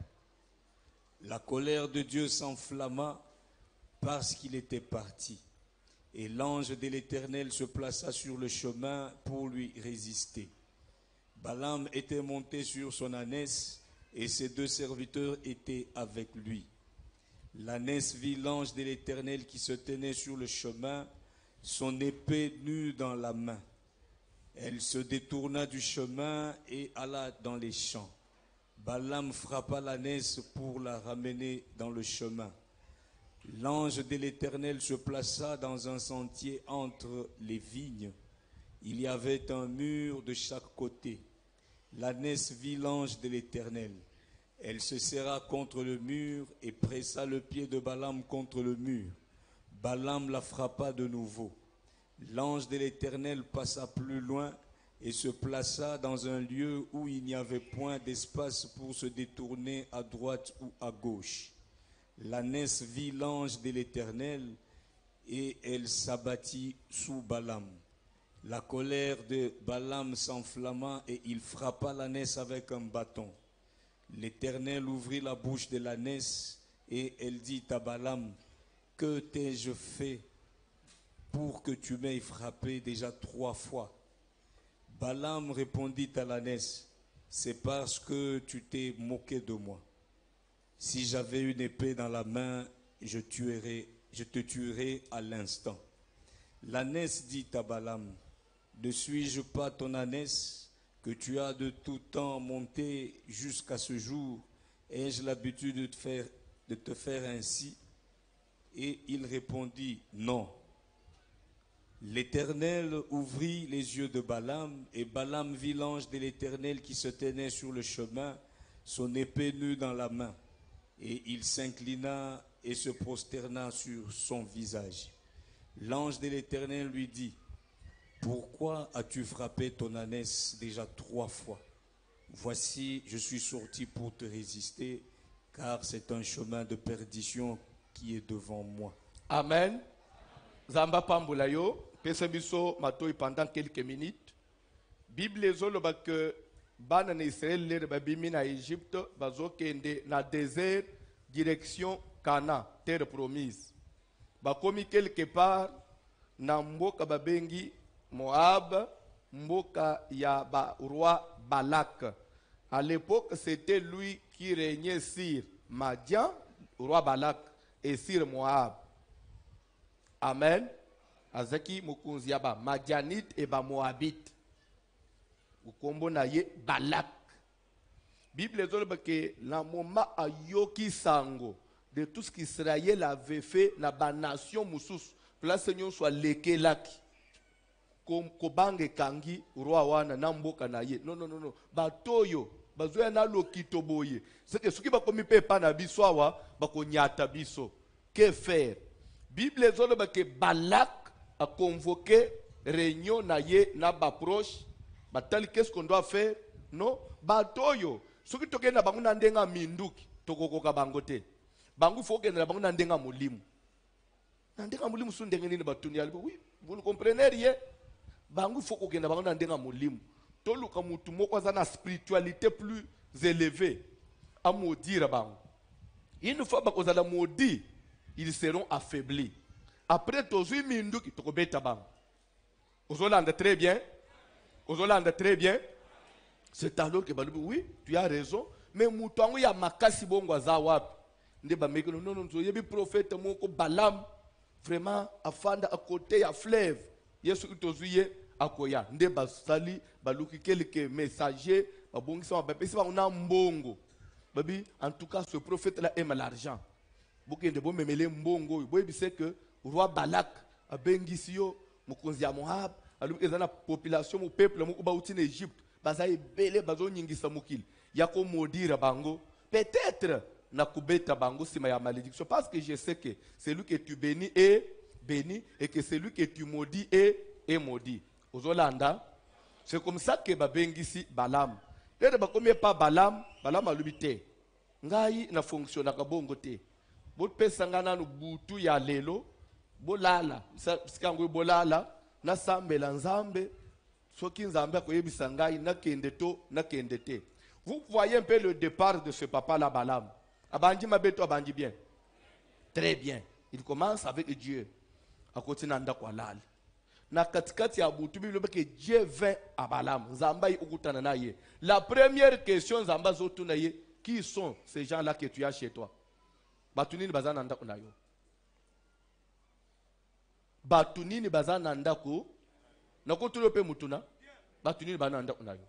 La colère de Dieu s'enflamma parce qu'il était parti. Et l'ange de l'Éternel se plaça sur le chemin pour lui résister. Balaam était monté sur son ânesse et ses deux serviteurs étaient avec lui. L'ânesse vit l'ange de l'Éternel qui se tenait sur le chemin, son épée nue dans la main. Elle se détourna du chemin et alla dans les champs. Balaam frappa l'ânesse pour la ramener dans le chemin. L'ange de l'Éternel se plaça dans un sentier entre les vignes. Il y avait un mur de chaque côté. L'ânesse vit l'ange de l'Éternel. Elle se serra contre le mur et pressa le pied de Balaam contre le mur. Balaam la frappa de nouveau. L'ange de l'Éternel passa plus loin et se plaça dans un lieu où il n'y avait point d'espace pour se détourner à droite ou à gauche. L'ânesse vit l'ange de l'Éternel et elle s'abattit sous Balaam. La colère de Balaam s'enflamma et il frappa l'ânesse avec un bâton. L'Éternel ouvrit la bouche de l'ânesse et elle dit à Balaam, « Que t'ai-je fait pour que tu m'aies frappé déjà 3 fois ?» Balaam répondit à l'ânesse, « C'est parce que tu t'es moqué de moi. Si j'avais une épée dans la main, je te tuerais à l'instant. » L'ânesse dit à Balaam, « Ne suis-je pas ton ânesse que tu as de tout temps monté jusqu'à ce jour? Ai-je l'habitude de te faire ainsi ?» Et il répondit, « Non. » L'Éternel ouvrit les yeux de Balaam, et Balaam vit l'ange de l'Éternel qui se tenait sur le chemin, son épée nue dans la main. Et il s'inclina et se prosterna sur son visage. L'ange de l'Éternel lui dit, « Pourquoi as-tu frappé ton ânesse déjà 3 fois? Voici, je suis sorti pour te résister, car c'est un chemin de perdition qui est devant moi. » Amen. Zamba pambula yo, pesa biso matoi pendant quelques minutes. Bible ezoloba que bana na Israël le babimi na Égypte bazokende na désert direction Cana, terre promise. Bakomi quelque part na mboka babengi Moab, mboka ya ba roi Balak. À l'époque, c'était lui qui régnait sur Madian, roi Balak, et sur Moab. Amen. Azaki mukunzi yaba Madianite et ba Moabite. Ukombo na ye Balak. Bible zoloba que la moma ayoki sango de tout ce qu'Israël avait fait na ba nation musus. Place Seigneur soit leke laki. Kobange kangi roi wana na mboka na ye. Non. Batoyo bazoya na lokito boye. C'est que ce qui ba komi pe pa na biso awa ba ko nyata biso. Que faire? Bible ezoloba que Balak a convoqué réunion na ye na ba proche. Batali qu'est-ce qu'on doit faire? Non, batoyo. Soki tokenda bango na ndenga minduki, tokokoka bango te. Bango faut que na bango na ndenga mulimu. Na ndenga mulimu su ndenge nini batuni yali. Oui, vous ne comprenez rien. Bango faut que na bango na ndenga mulimu. Toluka mutu moko aza na spiritualité plus élevée. A maudire bango. Une fois bakozala maudit, ils seront affaiblis. Après tozui minduki tokobeta bango. Ozolanda très bien. Ozolanda très bien. C'est alors que balubi, oui, tu as raison. Mais moutango ya makasi bongo aza wapi. Nde ba meke non non yebi prophète moko Balaam vraiment afanda à côté ya fleuve. Yesu itozuye akoya. Nde basali baluki quelques messagers babongisa ba pesi ba na mbongo. Babi en tout cas ce prophète là aime l'argent. Bokende bo memele mbongo. Boyebi c'est que roi Balak a bengisio mokonzi ya Moab aluki ezana population mo peuple mo ba uti na Égypte. Bazaye bele bazo nyingisa mukili yako maudire bango peut-être na kubeta bango sima ya malédiction parce que je sais que celui que tu bénis est béni et que celui que tu maudis est maudit. Ozolanda, c'est comme ça que babengisi Balaam. Et ba comme pas Balaam alubi te ngai na fonctionne ka bongo te bo pesa ngana no butu ya lelo bolala sikango bolala na sambela nzambe. Vous voyez un peu le départ de ce papa-là, Balaam. Abandi mabeto abandi bien. Très bien. Il commence avec Dieu. À côté nanda kwa lal. Na katikati ya butu Bible que Dieu vint à Balaam. Zamba ukutana na ye. La première question zamba zotu na ye, qui sont ces gens-là que tu as chez toi? Batunini bazana nanda kuna yo. Batunini bazana nanda ko. Nakotulo pe mutuna batunini bananda unayo.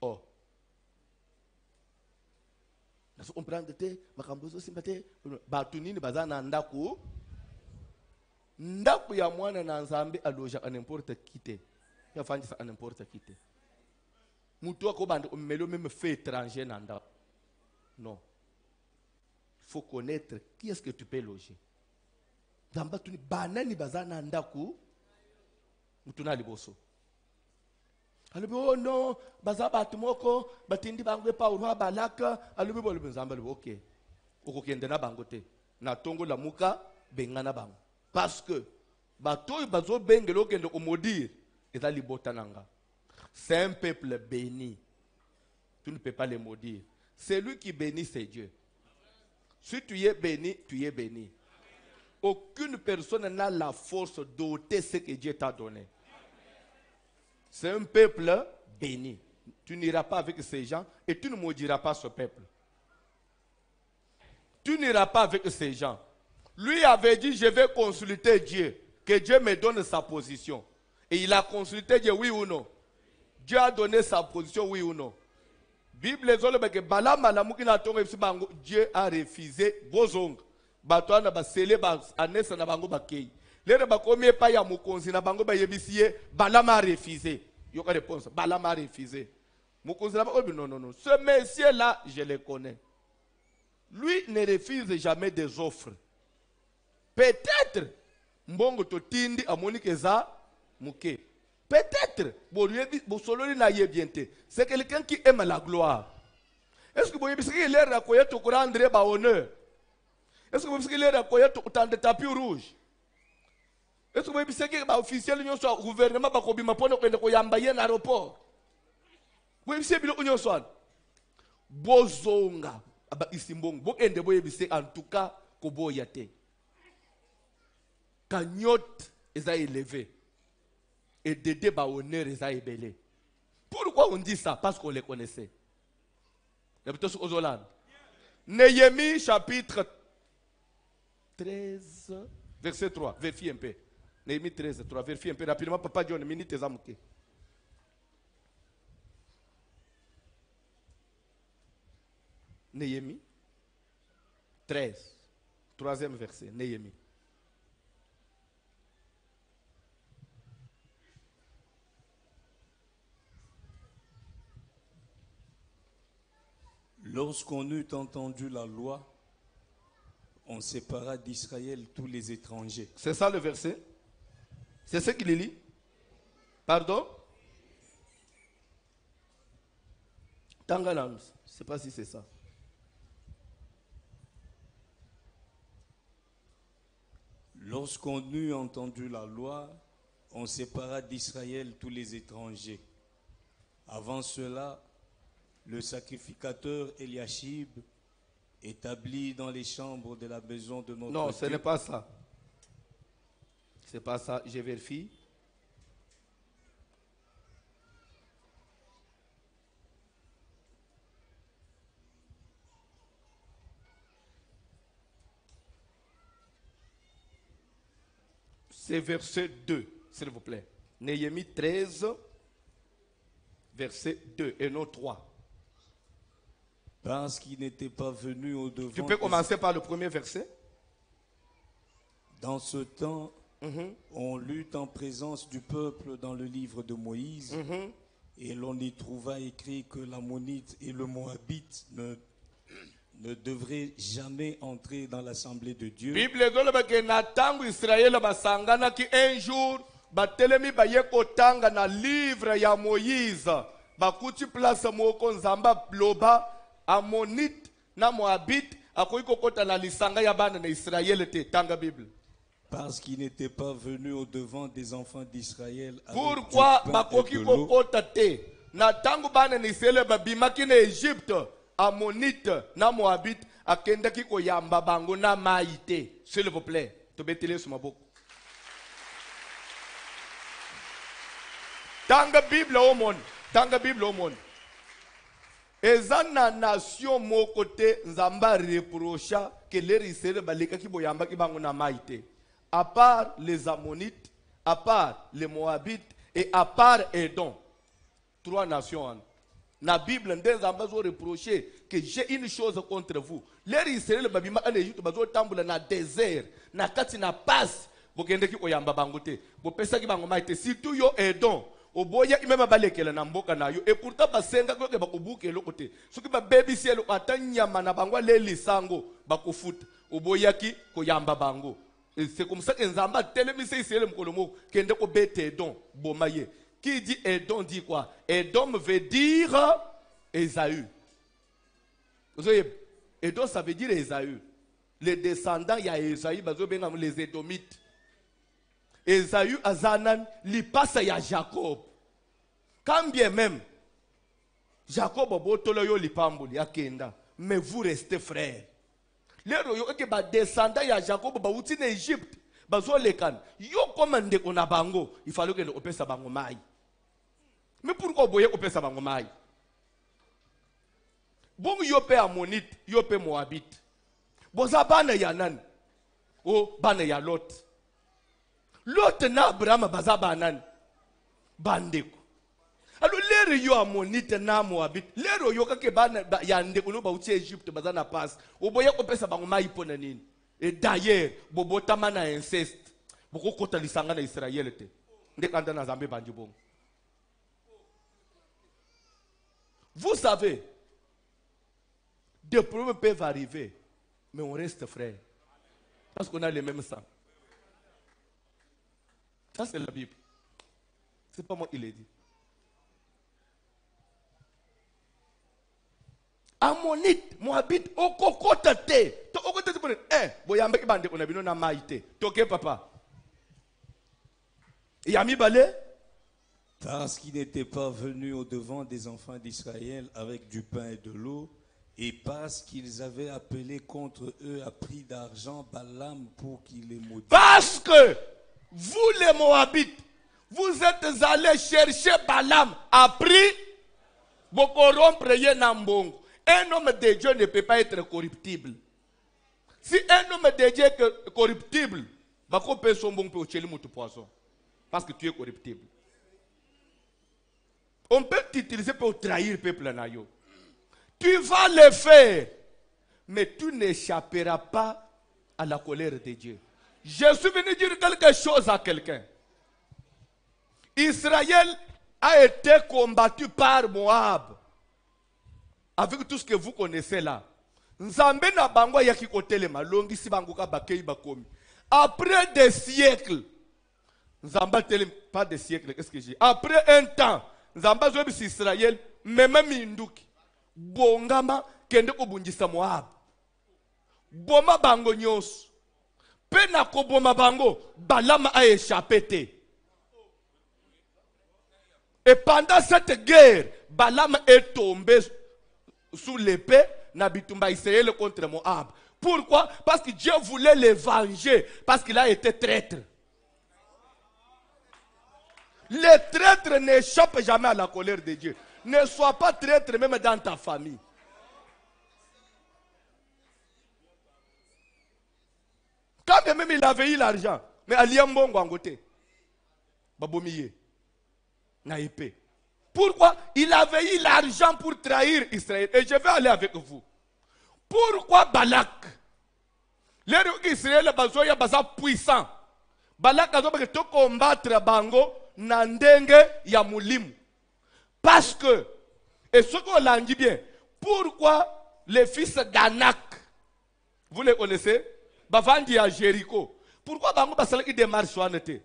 Oh, naso comprendre te makambozo simbate batunini bazana ndako ndako ya mwana na nzambe aloja à n'importe qui te ya fandi ça à n'importe qui te mutu ko bande o melo même fait étranger nanda. Non, il faut connaître qui est-ce que tu peux loger. Zamba tuni banani bazana ndaku mutuna liboso. Alubi oh non baza batumoko batindi bangwe pa urwa Balaka alubi bolo nzamba lubi OK. Okokende na bango te. Na tongo la muka bengana bango. Parce que batoy bazo bengelo kende ko maudire eza libota nanga. C'est un peuple béni. Tu ne peux pas les maudire. Celui qui bénit c'est Dieu. Si tu es béni, tu es béni. Aucune personne n'a la force d'ôter ce que Dieu t'a donné. C'est un peuple béni. Tu n'iras pas avec ces gens et tu ne maudiras pas ce peuple. Tu n'iras pas avec ces gens. Lui avait dit, je vais consulter Dieu, que Dieu me donne sa position. Et il a consulté Dieu, oui ou non? Dieu a donné sa position, oui ou non? Bible que Dieu a refusé vos ongles. Batwana ba sele ba anesa na bango bakei. Lere ba komi pa ya mukonzi na bango ba yebisie Balama a refusé. Yoka réponse Balama a refusé. Mukonzi na bango non non non. Ce monsieur là, je le connais. Lui ne refuse jamais des offres. Peut-être mbongo to tindi amoni keza muke. Peut-être bo sololi na yebiente. C'est quelqu'un qui aime la gloire. Est-ce que vous yebisi qu'il est rakoya to rendre ba honneur? Est-ce que vous savez que le tapis rouge? Est-ce que vous savez que les officiels du gouvernement ont yambaye un aéroport? Vous savez que vous savez Bozonga isimbongo en tout cas koboyate. Cagnotte est élevé et des débats honneur est ébélé. Pourquoi on dit ça? Parce qu'on les connaissait. Néhémie chapitre 13, verset 3. Vérifie un peu. Néhémie 13, 3. Vérifie un peu rapidement. Papa John, minute tes amouké. Néhémie 13. Troisième verset. Néhémie. Lorsqu'on eut entendu la loi, on sépara d'Israël tous les étrangers. C'est ça le verset? C'est ce qu'il lit? Pardon? Tangalam, je ne sais pas si c'est ça. Lorsqu'on eut entendu la loi, on sépara d'Israël tous les étrangers. Avant cela, le sacrificateur Eliashib, établi dans les chambres de la maison de notre Non, Dieu. ce n'est pas ça. C'est pas ça. Je vérifie. C'est verset 2, s'il vous plaît. Néhémie 13, verset 2 et non 3. Parce qu'il n'était pas venu au devant. Tu peux commencer par le premier verset? Dans ce temps, on lut en présence du peuple dans le livre de Moïse, et l'on y trouva écrit que l'Ammonite et le Moabite ne devraient jamais entrer dans l'assemblée de Dieu. Bible ezoloba ke na tangu Israël basangana ki un jour batelemi baye kotanga na livre ya Moïse bakuti place moko nzamba loba Ammonite na Moabite akoki kokota na lisanga ya bana na Israël te tanga Bible. Parce qu'il n'était pas venu au devant des enfants d'Israël. Pourquoi bakoki kokota te na tangu bana na Israël babimaki na Egypte Ammonite na Moabite akendaki koyamba bango na maïté. S'il vous plaît, tobetele sur maboko. Tanga Bible au monde, tanga Bible au monde. Eza na nation moko te nzamba reprocha que les Israéliens baleka ki boyamba ki bango na maïté. À part les Ammonites, à part les Moabites et à part Edom. 3 nations. La Bible nous reproché que j'ai une chose contre vous. Les Israéliens babima en Égypte bazo tambula na désert, na kati na passe, bokende ki oyamba bangote. Bo pesa ki bango maite surtout yo Edom. Oboya imema balekela na mboka na yo et pourtant basenga ko ke bakobuke lokote. Soki ba baby cielo atanyama na bango le lisango bakofuta. Oboya ki koyamba bango. Et c'est comme ça que Nzamba télémise Israël mkolomo kende ko bete Edom bomaye. Qui dit Edom dit quoi? Edom veut dire Ésaü. Vous voyez, Edom ça veut dire Ésaü. Les descendants, il y a Ésaü, les Édomites. Ésaü, Azanan, li passe à Jacob. Quand bien même, Jacob a yo li pamboli ya kenda. Mais vous restez frères. Les royaux qui ba descendants ya Jacob ba uti en Égypte. Bazo lekan. Yo commande qu'on a bango. Il fallait que le opesa bango mai. Mais pourquoi vous voyez opesa bango mai? Bon yo pe Ammonite, yo pe Moabite. Boza bana ya nan. O bana ya Lot. Lot na Abraham baza banan. Bandeko. Alors les yo Ammonite na Moabite, les yo kake bana ya ndeko no ba uti Egypte baza na passe. O boye opesa bango mai pona nini? Et d'ailleurs, bobotama na inceste. Boko kota lisanga na Israël te. Ndekanda na Zambe bandi bon. Vous savez, des problèmes peuvent arriver, mais on reste frères. Parce qu'on a les mêmes sangs. Ça, c'est la Bible. C'est pas moi qui l'ai dit. Ammonite, Moabite, okokota te. To okota te pour boyamba ki bande ona bino na maite. Toke papa. Yami balé. Parce qu'il n'était pas venu au devant des enfants d'Israël avec du pain et de l'eau, et parce qu'ils avaient appelé contre eux à prix d'argent Balaam pour qu'il les maudisse. Parce que vous les Moabites, vous êtes allés chercher Balaam à prix pour corrompre Yenambongo. Un homme de Dieu ne peut pas être corruptible. Si un homme de Dieu est corruptible, parce que tu es corruptible. On peut t'utiliser pour trahir le peuple nayo. Tu vas le faire, mais tu n'échapperas pas à la colère de Dieu. Je suis venu dire quelque chose à quelqu'un. Israël a été combattu par Moab avec tout ce que vous connaissez là. Nzambe na bango yaki kotelema longi si bango ka bakei bakomi. Après des siècles, Nzamba telem pas des siècles, qu'est-ce que j'ai? Après un temps, Nzamba zobi si Israël même minduki. Bongama kende kobundisa Moab. Boma bango nyos. Pena ko boma bango, Balama a échappé te. Et pendant cette guerre, Balaam est tombé sous l'épée Nabitumba Israël contre Moab. Pourquoi? Parce que Dieu voulait les venger, parce qu'il a été traître. Les traîtres n'échappent jamais à la colère de Dieu. Ne sois pas traître même dans ta famille. Quand même il avait eu l'argent, mais Aliambongo en côté, Babomiye, na épée. Pourquoi? Il avait eu l'argent pour trahir Israël. Et je vais aller avec vous. Pourquoi Balak? L'Israël a besoin puissant. Balak a besoin de combattre Bango Nandenge ya Mulimu. Parce que, et ce qu'on l'a dit bien, pourquoi les fils d'Anak, vous les connaissez? Bavandi à Jéricho. Pourquoi Bango Basalaki démarche sur Anete?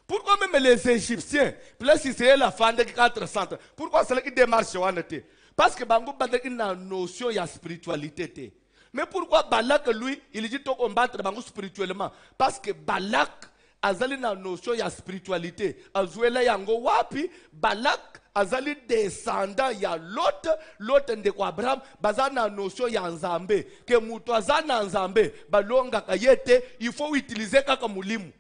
Pourquoi même les Égyptiens, plus Israël a fondé 400, pourquoi c'est qu'ils démarchent sur Anete? Parce que Bango Balak a une notion de spiritualité. Mais pourquoi Balak, lui, il dit de combattre Bango spirituellement? Parce que Balak a une notion de spiritualité. Azuela yango wapi, Balak azali descendant ya Lot de Abraham, bazana notion ya Nzambe. Que mutu azana Nzambe, balonga kayete, il faut utiliser kaka mulimu.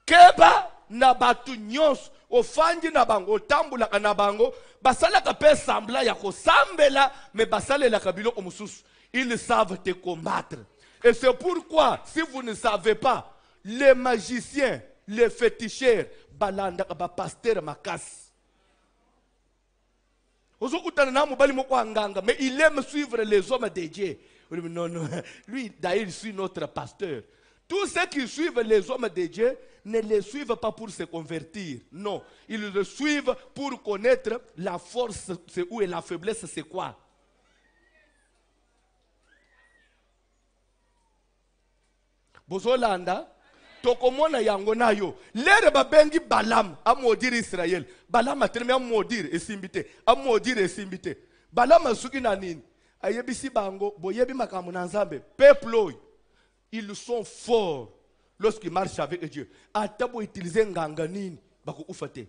Keba na batu nyos ofandi na bango otambula na bango basala ka pe sembla ya ko sambela mais basala la kabilo omususu. Ils savent te combattre. Et c'est pourquoi si vous ne savez pas, les magiciens, les féticheurs balanda ba pasteur makas. Ozokutana na mobali moko anganga mais il aime suivre les hommes de Dieu. Non, lui d'ailleurs il suit notre pasteur. Tous ceux qui suivent les hommes de Dieu ne les suivent pas pour se convertir. Non, ils le suivent pour connaître la force, c'est où, et la faiblesse, c'est quoi. Bozolanda, tokomona yango nayo. Lere babengi Balaam a maudire Israël. Balaam a tellement maudire et simbité. A maudire et simbité. Balaam a suki na nini. Ayebisi bango, boyebi makambo na Nzambe. Peuple, ils sont forts lorsqu'ils marchent avec Dieu. Atabo utiliser nganganini bako ufate.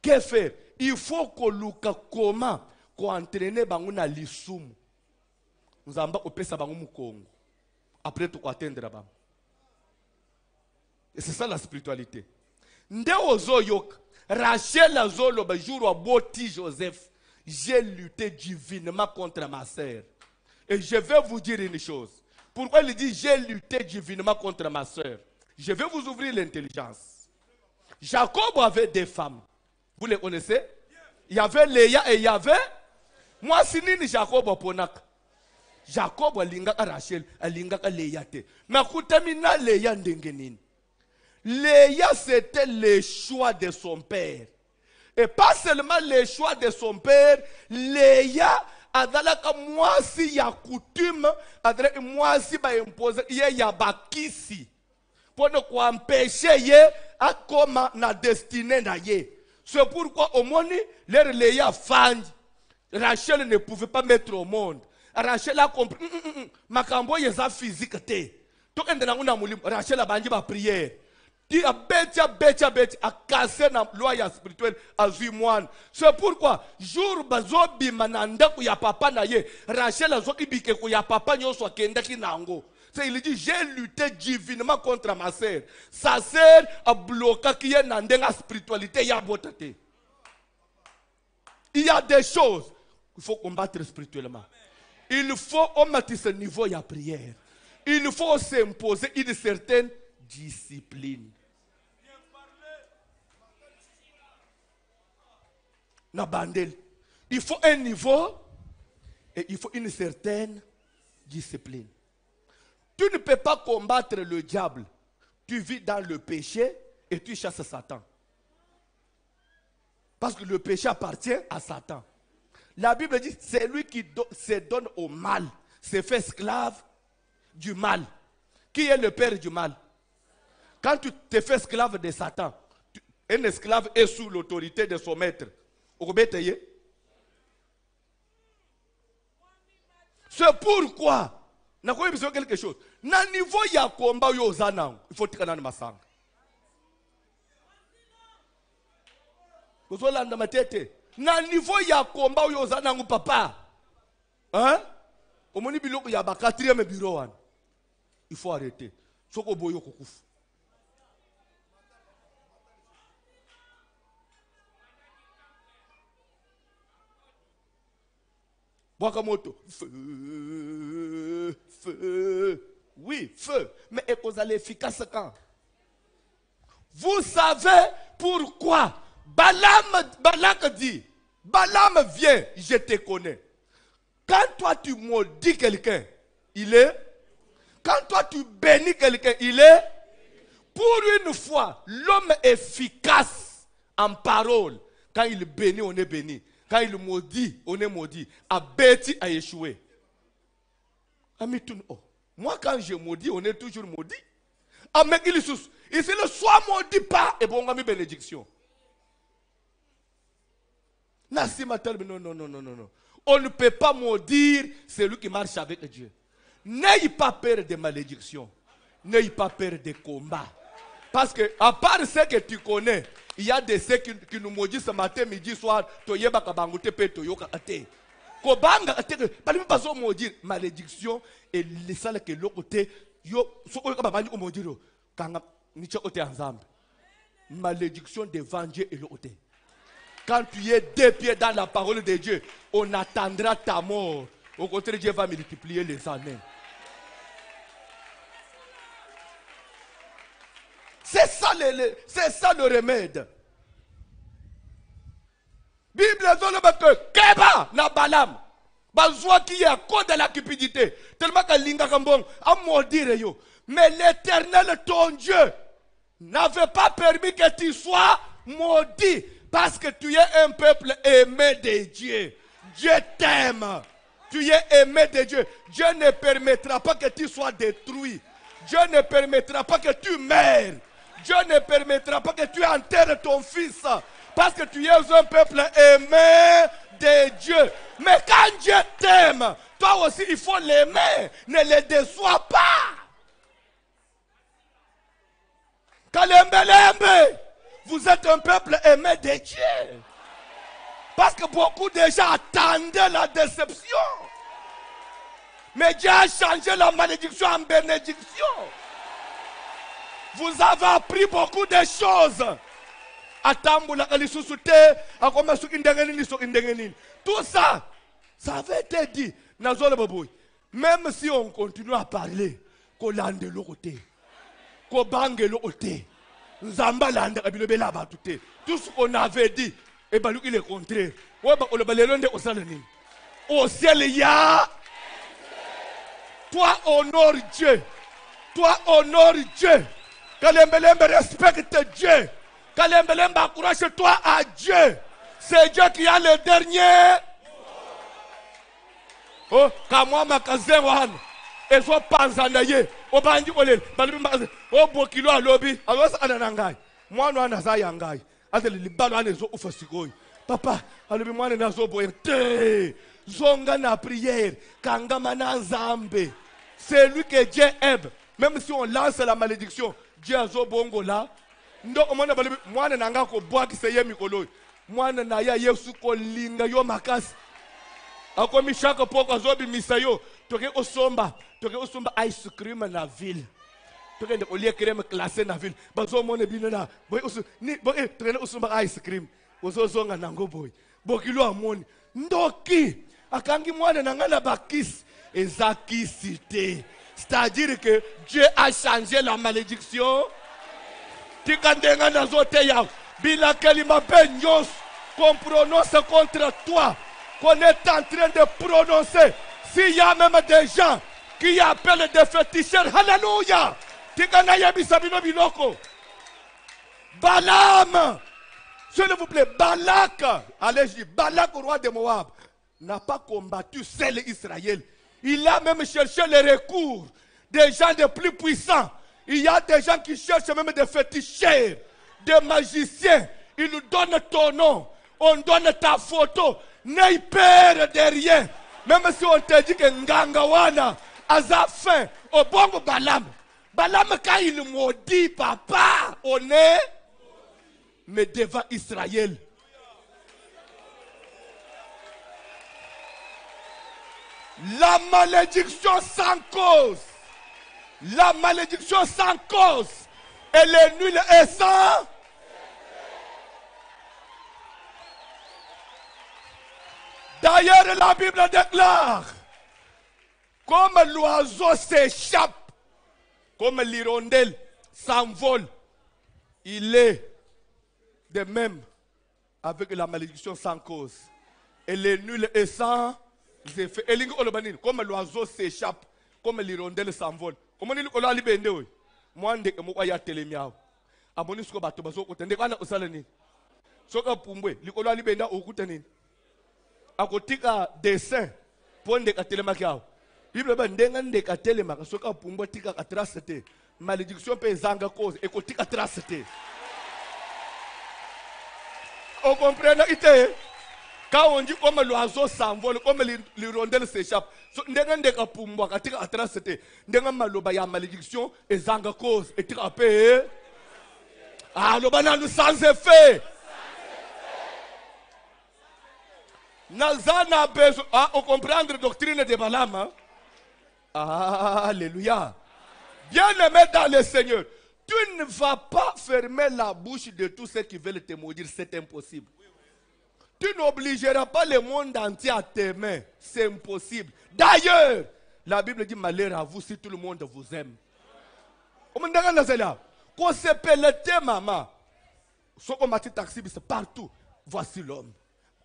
Que faire? Il faut que luka comment ko entraîner bango na lisumu. Nzamba opesa bango mukongo. Après tu atteindre bango. Et c'est ça la spiritualité. Nde ozoyok Rachel azolo ba jour wa boti Joseph. J'ai lutté divinement contre ma sœur. Et je vais vous dire une chose. Pourquoi il dit j'ai lutté divinement contre ma soeur? Je vais vous ouvrir l'intelligence. Jacob avait des femmes. Vous les connaissez? Il y avait Léa et il y avait. Moi, si ni Jacob ponak. Jacob alingaka Rachel, alingaka Léa te. Mais kutamina Léa ndengenine. Léa c'était le choix de son père. Et pas seulement le choix de son père, Léa adalaka mwasi ya coutume, adalaka mwasi ba impose ye ya bakisi. Pour ne pas empêcher ye à comment na destinée na ye. C'est pourquoi au monde, leur Léa fand, Rachel ne pouvait pas mettre au monde. Rachel a compris, makambo yeza physique te. Donc Rachel a bandi ba prière. Qui a bêti a cassé la loi spirituelle à 8 mois. C'est pourquoi, jour bazobi mananda ku ya papa na ye, Rachel a zoki bike ku ya papa nyoso kenda ki nango. C'est il dit j'ai lutté divinement contre ma sœur. Sa sœur a bloqué qui est dans la spiritualité ya botate. Il y a des choses qu'il faut combattre spirituellement. Il faut augmenter ce niveau de prière. Il faut s'imposer une certaine discipline. Na bandel. Il faut un niveau et il faut une certaine discipline. Tu ne peux pas combattre le diable. Tu vis dans le péché et tu chasses Satan. Parce que le péché appartient à Satan. La Bible dit, c'est lui qui se donne au mal, se fait esclave du mal. Qui est le père du mal? Quand tu te fais esclave de Satan, un esclave est sous l'autorité de son maître. C'est pourquoi, n'a pas besoin de quelque chose. Na niveau ya combat yo zanang, il faut tirer dans masang. Vous allez dans ma tête. Na niveau ya combat yo zanang papa. Hein? Au moni biloko ya ba 4e bureau wan. Il faut arrêter. Soko boyo kokufu. Wakamoto. Feu, feu. Oui, feu. Mais est-ce que vous allez efficace quand? Vous savez pourquoi Balak dit, Balaam vient, je te connais. Quand toi tu maudis quelqu'un, il est. Quand toi tu bénis quelqu'un, il est. Pour une fois, l'homme efficace en parole, quand il bénit, on est béni. Quand il maudit, on est maudit. Abeti a échoué. Moi, quand je maudis, on est toujours maudit. Il se le soit maudit pas, et bon, on a mis bénédiction. Non. On ne peut pas maudire celui qui marche avec Dieu. N'ayez pas peur des malédictions. N'ayez pas peur des combats. Parce que, à part ce que tu connais, il y a des ceux qui nous maudissent ce matin, midi, soir. Toyeba kabangote pe toyoka ate. Kobanga ate. Pas même pas maudire. Malédiction et les salles que l'autre côté. Yo, soko kababani o maudire. Kanga niche ote ensemble. Malédiction devant Dieu et l'autre. Quand tu es 2 pieds dans la parole de Dieu, on attendra ta mort. Au contraire, Dieu va multiplier les années. C'est ça le remède. Bible dit que Keba na Balaam. Bazwa qui est à cause de la cupidité. Tellement que Linga Kambong a maudire yo. Mais l'Éternel, ton Dieu, n'avait pas permis que tu sois maudit. Parce que tu es un peuple aimé de Dieu. Dieu t'aime. Tu es aimé de Dieu. Dieu ne permettra pas que tu sois détruit. Dieu ne permettra pas que tu meurs. Dieu ne permettra pas que tu enterres ton fils. Parce que tu es un peuple aimé de Dieu. Mais quand Dieu t'aime, toi aussi il faut l'aimer. Ne le déçois pas. Kalembelembe. Vous êtes un peuple aimé de Dieu. Parce que beaucoup de gens attendaient la déception. Mais Dieu a changé la malédiction en bénédiction. Vous avez appris beaucoup de choses. Tout ça, ça avait été dit. Même si on continue à parler, qu'on lande de l'autre côté, qu'on bangue de l'autre côté, tout ce qu'on avait dit, et bien il est contraire. Au ciel, il y a. Toi, honore Dieu. Toi, honore Dieu. Kalembelembe respecte Dieu. Kalembelembe encourage-toi à Dieu. C'est Dieu qui a le dernier. Oh, kamwa makazin wan. Eso panzanaye. Obanji olel. Oh, bokilo alobi. Alos ananangai. Mwana wana za yangai. Azeli libalo anezo ufasikoi. Papa, alobi mwana nazo boyete. Zonga na prière. Kangama na nzambe. C'est lui que Dieu aime. Même si on lance la malédiction, Dieu a zo bongo là. Ndo omona balibi mwana nanga ko boa ki seye mikolo. Mwana na ya Yesu ko linga yo makasi. Akomi shaka poko zobi misayo. Toke osomba ice cream na ville. Toke de olie crème classé na ville. Bazo mone binona. Boy osu ni boy toke osomba ice cream. Ozo zonga nango boy. Bokilo amoni. Ndoki akangi mwana nanga na bakisi. Cité. C'est-à-dire que Dieu a changé la malédiction. Tikandenga nazote ya bila kelima penyos qu'on prononce contre toi, qu'on est en train de prononcer. S'il y a même des gens qui appellent des féticheurs, alléluia. Tikana ya bisabino biloko. Balaam, S'il vous plaît, Balak, allez, je dis, Balak, roi de Moab, n'a pas combattu seul Israël. Il a même cherché les recours des gens les plus puissants. Il y a des gens qui cherchent même des féticheurs, des magiciens. Ils nous donnent ton nom, on donne ta photo. N'aie peur de rien. Même si on te dit que Ngangawana a faim, au bon Balam. Balam, quand il maudit papa, on est, mais devant Israël. La malédiction sans cause. La malédiction sans cause. Elle est nulle et sans. D'ailleurs, la Bible déclare, comme l'oiseau s'échappe, comme l'hirondelle s'envole, il est de même avec la malédiction sans cause. Elle est nulle et sans effet. Comme l'oiseau s'échappe, comme l'hirondelle s'envole. Comment dit qu'on a libéré? Moi, je suis un télémiao. Abonné sur le bateau, je suis un salani. Soka pumbwe, likolo alibenda okuta nini? Akotika dessin pour ndeka telemaka. Bible ba ndenga ndeka telemaka soka pumbwe tika atracete. Malédiction pe zanga cause ekotika tracete. On comprend ite? Quand on dit comme l'oiseau s'envole, comme l'hirondelle s'échappe, ndenga ndeka pumbwa katika atracete. Ndenga maloba ya malédiction et zanga cause et tika pe. Ah, le banane sans effet. Nazana besoin à comprendre la doctrine de Balaam. Hein? Ah, alléluia. Bien-aimé dans le Seigneur, tu ne vas pas fermer la bouche de tous ceux qui veulent te maudire, c'est impossible. Tu n'obligeras pas le monde entier à t'aimer, c'est impossible. D'ailleurs, la Bible dit malheur à vous si tout le monde vous aime. Qu'on se pelleté, maman. Ce qu'on m'a dit taxi, c'est partout. Voici l'homme.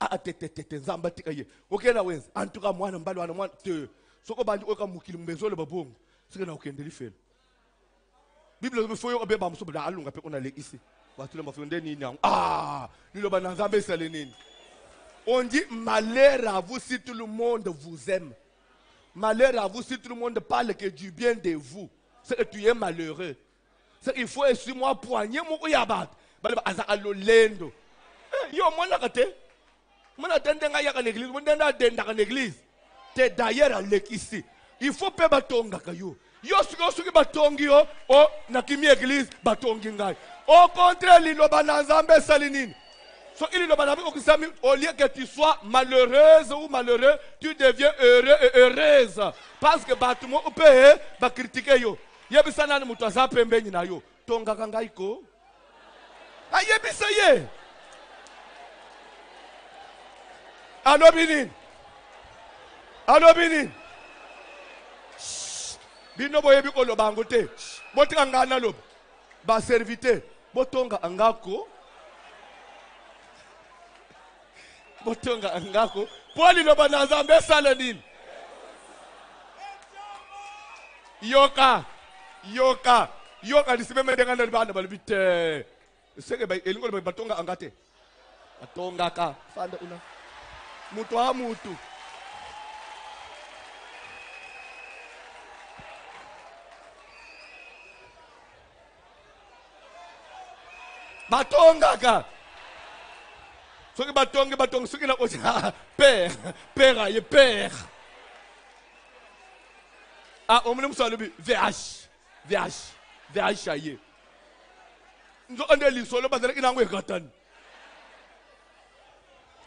En tout cas, moi, je te. Ce qu'on m'a dit, c'est que je babong. C'est que je n'ai pas fait. Bible, il faut que on a ici. Ah, on dit malheur à vous si tout le monde vous aime. Malheur à vous si tout le monde parle que du bien de vous. C'est que tu es malheureux. C'est qu'il faut essuyer moi poignet mon yabat. Bale aza alolendo. Yo moi nakate. Moi natendanga ya l'église, moi ndenda denda ka l'église. Te d'ailleurs à l'église. Il faut pas batonga kayo. Yo suki batongi yo o nakimi église batongi ngai. Au contraire liloba na Nzambe salinini. So il liloba na biko kisami au lieu que tu sois malheureuse ou malheureux, tu deviens heureux et heureuse parce que batumo upe ba critiquer yo. Yebisana ni mutu azapembeni na yo. Tonga kangaiko. Ayebisa ye. Allo binin. Allo binin. Bino boyebi ko lobango te. Botika ngana lob. Ba servite. Botonga angako. Botonga angako. Poli loba na Nzambe salanini. Yoka. Yoka. Yoka disibeme ndengana libana balibite. Seke ba elingo ba batonga angate. Batonga ka. Fanda una. Mutu wa mutu. Batonga ka. Soki batonga soki na oja père, père aye père. Ah, on me dit VH aye. Nzo ande li solo bazale inangwe katani.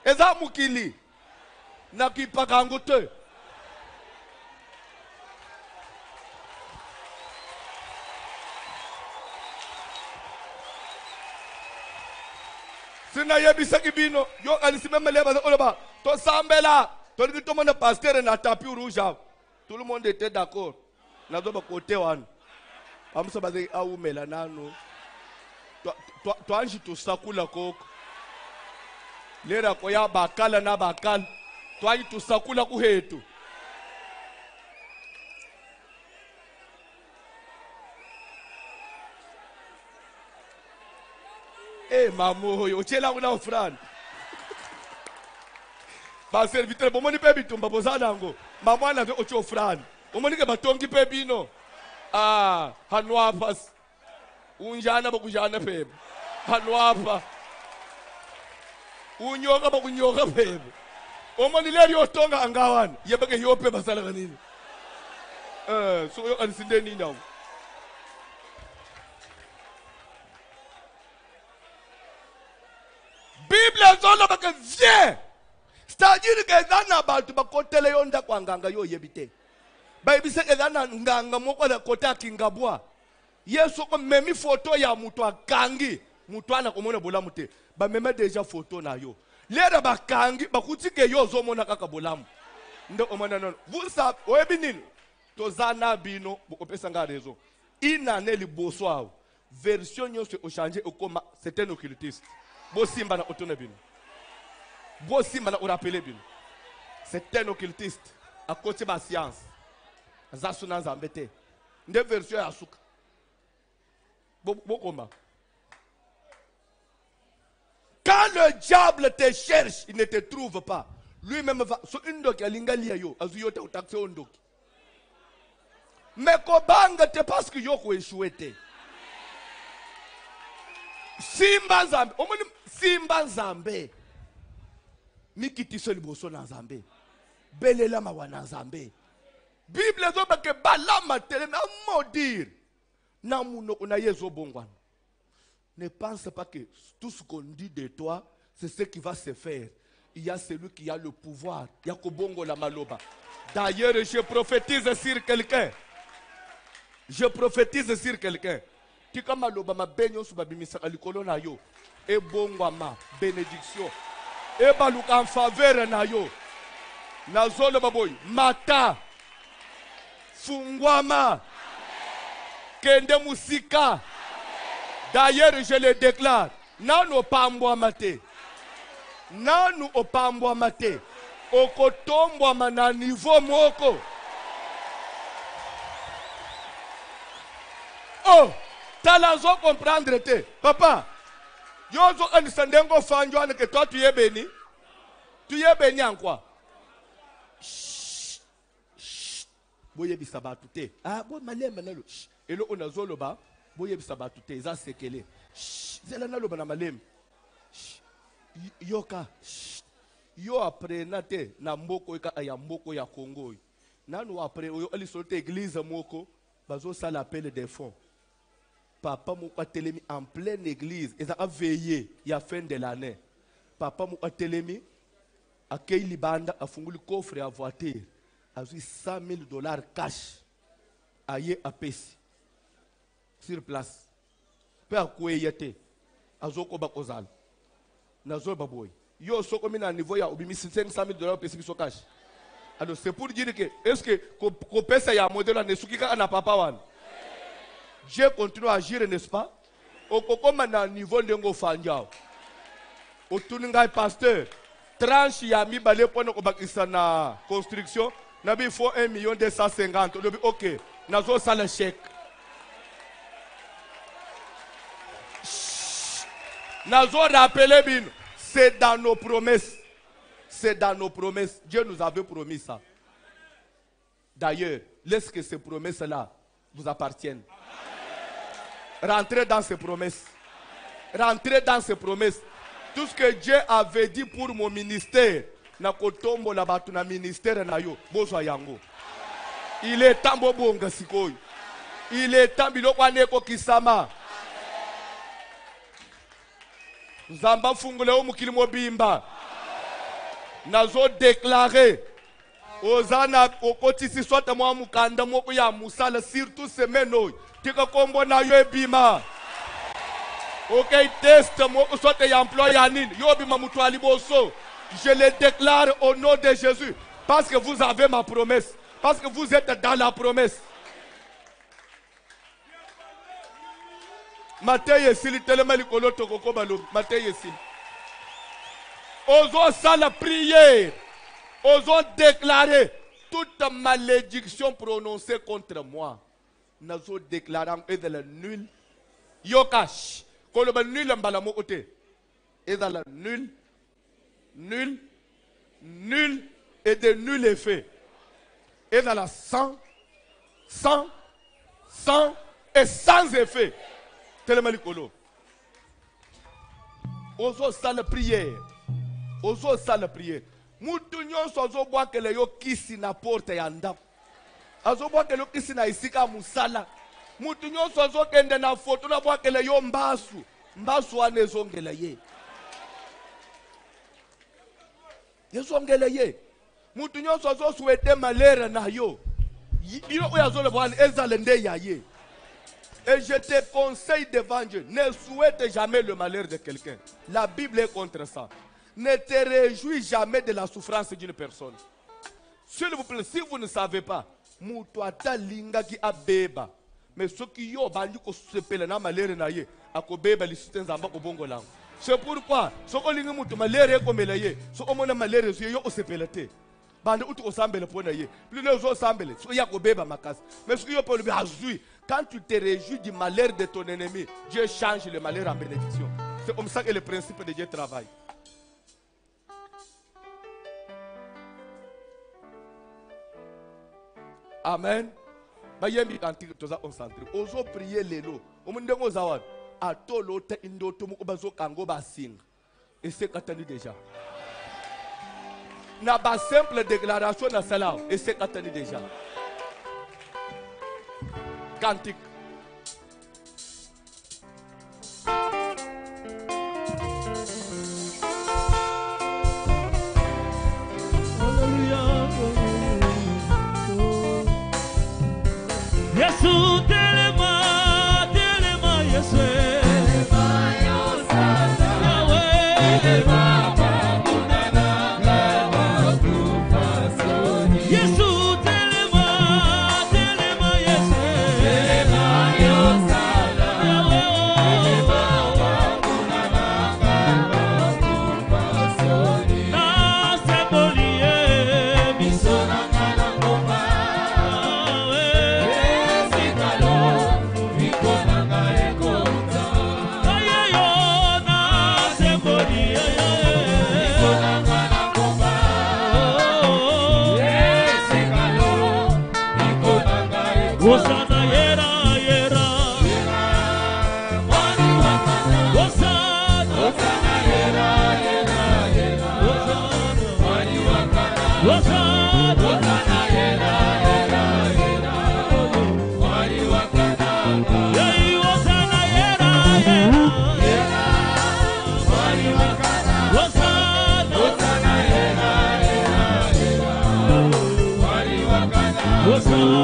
Eza mukili na kipakango te. Sina yebisa kibino yo alisimeme leba oloba to sambela to li to mona pasteur na tapis rouge. Tout le monde était d'accord. Na zo ba côté wan. Amso baze awumela nanu. To anji to sakula koko. Lera ko ya bakala na bakala. To anji to sakula ku hetu. Maman, yo, tu es là où on a offrande. Ba serviteur, bon, on peut bitumba bozanango. Maman avait autre offrande. On dit que batongi pe bino. Ah, hanwapas. Unjana bakujana pe. Hanwapa. Unyoga bakunyoga pe. On dit les yotonga angawan. Yebeke yope basala kanini. So yo ansinde ni now. Bible zolo baka viens. C'est-à-dire que dans abantu bakotele yonda kwa nganga yo yebite. Bible se ezana nganga moko na kota kingabwa. Yesu ko memi photo ya mutu akangi, mutu ana komona bolamu te. Ba meme déjà photo na yo. Lera bakangi bakutike yo zo mona kaka bolamu. Ndo omana non. Vous savez oyebi nini? Tozana bino bokopesa nga raison. Inane liboso awo. Version nyonso ochange okoma c'est un occultiste. Bo simba na otone bino. Bo simba na orapele bino. C'est un occultiste. À côté de la science. Zasuna zambete. Nde version ya suka. Bokoma. Quand le diable te cherche, il ne te trouve pas. Lui-même va. So indoki alingalia yo. Azuyote utaxe ondoki. Mais kobanga te parce que yo ko échoué te. Simba Zambe. Omoni Simba Zambe. Mikitiso liboso na Zambe. Belela mawana Zambe. Bible zo bake balama tele na maudire. Na muno na yezo bongwana. Ne pense pas que tout ce qu'on dit de toi, c'est ce qui va se faire. Il y a celui qui a le pouvoir. Yakobongo la maloba. D'ailleurs, je prophétise sur quelqu'un. Je prophétise sur quelqu'un. Tika maloba ma benyo su babimisa alikolo na yo. E bongwama bénédiction. E baluka en faveur na yo. Na zolo baboy mata. Fungwama. Kende musika. D'ailleurs, je le déclare. Nanu opambwa mate. Nanu opambwa mate. Okotombwa mana niveau moko. Oh, talazo comprendre te. Papa, yozo anisandengo fanjwane que toi tu es béni. Tu es béni en quoi? Boye bisabatu te. Ah, bon malemba nalo. Elo onazolo ba. Boye bisabatu te. Za sekele. Zela nalo bana malem. Yoka. Yo après nate na mboko ya mboko ya Congo. Nanu après yo ali solte église moko bazo sala appel des fonds. Papa moko telemi en pleine église et ça a veillé il y a fin de l'année. Papa moko telemi akei libanda afunguli coffre à voiture. A eu $100,000 cash. Aye apesi. Sur place. Pe akwe yete. Azoko bakozal. Nazo baboy. Yo soko mina niveau ya obimi $500,000 pesi biso cash. Alors c'est pour dire que est-ce que ko pesa ya modèle ne sukika na papa wan. Dieu continue à agir, n'est-ce pas? Okokoma na niveau ndengo fanjao. Otuninga pasteur. Tranche ya mi bale pona ko bakisa na construction. Nabi il faut 1,250,000. Nabi ok. Nazo sala chèque. Nazo rappeler bin. C'est dans nos promesses. C'est dans nos promesses. Dieu nous avait promis ça. D'ailleurs, laisse que ces promesses-là vous appartiennent. Rentrez dans ces promesses. Rentrez dans ces promesses. Tout ce que Dieu avait dit pour mon ministère, na kotombo la batu na ministère na yo, bozwa yango. Il est temps bobonga sikoy. Il est temps biloko aneko kisama. Zamba fungule o mukili mobimba. Nazo déclarer ozana okotisi swata mwa mukanda moko ya musala surtout semaine oyo. Tika kombo na yo ebima. Ok, test moko swata ya emploi ya nini. Yo bima mutu aliboso. Je le déclare au nom de Jésus. Parce que vous avez ma promesse. Parce que vous êtes dans la promesse. Mateye sili telema likolo tokoko balo. Mateye sili. Osons ça la prière. Osons déclarer toute malédiction prononcée contre moi. Nous déclarons de la nul. Yokash. koloba nul mbala mo ote ezala nul nul nul et de nul effet ezala sans et sans effet tellement likolo ozo sala prière mutu nyonso azobwakela yo kisi na porte ya ndako azobwakela yo kisi na isika musala mutu nyonso azokende na foto na bwakela yo mbasu wana ezongela ye mutu nyonso azoswete malere na yo oyo azoloba wana ezala nde ya ye. Et je te conseille devant Dieu, ne souhaite jamais le malheur de quelqu'un. La Bible est contre ça. Ne te réjouis jamais de la souffrance d'une personne. S'il vous plaît, si vous ne savez pas, mutuata linga ki abeba. Mais ce qui yo bandi ko sepela na malheur na ye, akobeba lisiten zamba ko bongo lango. C'est pourquoi, ce ko linga mutu malheur ko melaye, so omona malheur yo sepela te. Bande utu osambele pona ye. Plus les autres sambele, so ya kobeba makas. Mais ce qui yo polo bi azui. Quand tu te réjouis du malheur de ton ennemi, Dieu change le malheur en bénédiction. C'est comme ça que le principe de Dieu travaille. Amen. Bayembi kanti toza concentré. Ozo prier lelo. Omundengo zawan. Atolo te indoto mu obazo kango basing. Et c'est katani déjà. Na ba simple déclaration na sala. Et c'est katani déjà. Cantique. Yesu telema, Yesu. Yesu telema, Osana yera yera Osana Osana yera yera yera Osana Osana yera yera yera Wali wakana Yei Osana yera yera yera Wali wakana Osana Osana yera yera yera Wali wakana Osana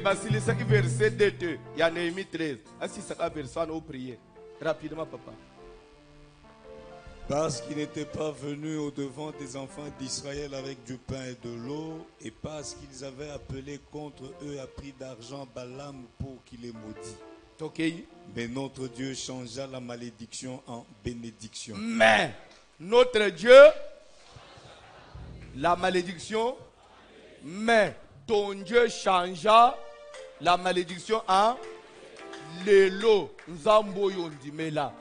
Basili ça qui verset 2, il y a Néhémie 13. Ainsi ça va verset on prier rapidement papa. Parce qu'il n'était pas venu au-devant des enfants d'Israël avec du pain et de l'eau, et parce qu'ils avaient appelé contre eux à prix d'argent Balaam pour qu'il les maudit. Ok. Mais notre Dieu changea la malédiction en bénédiction. Mais notre Dieu, la malédiction, mais ton Dieu changea la malédiction en lelo nzambo yondimela.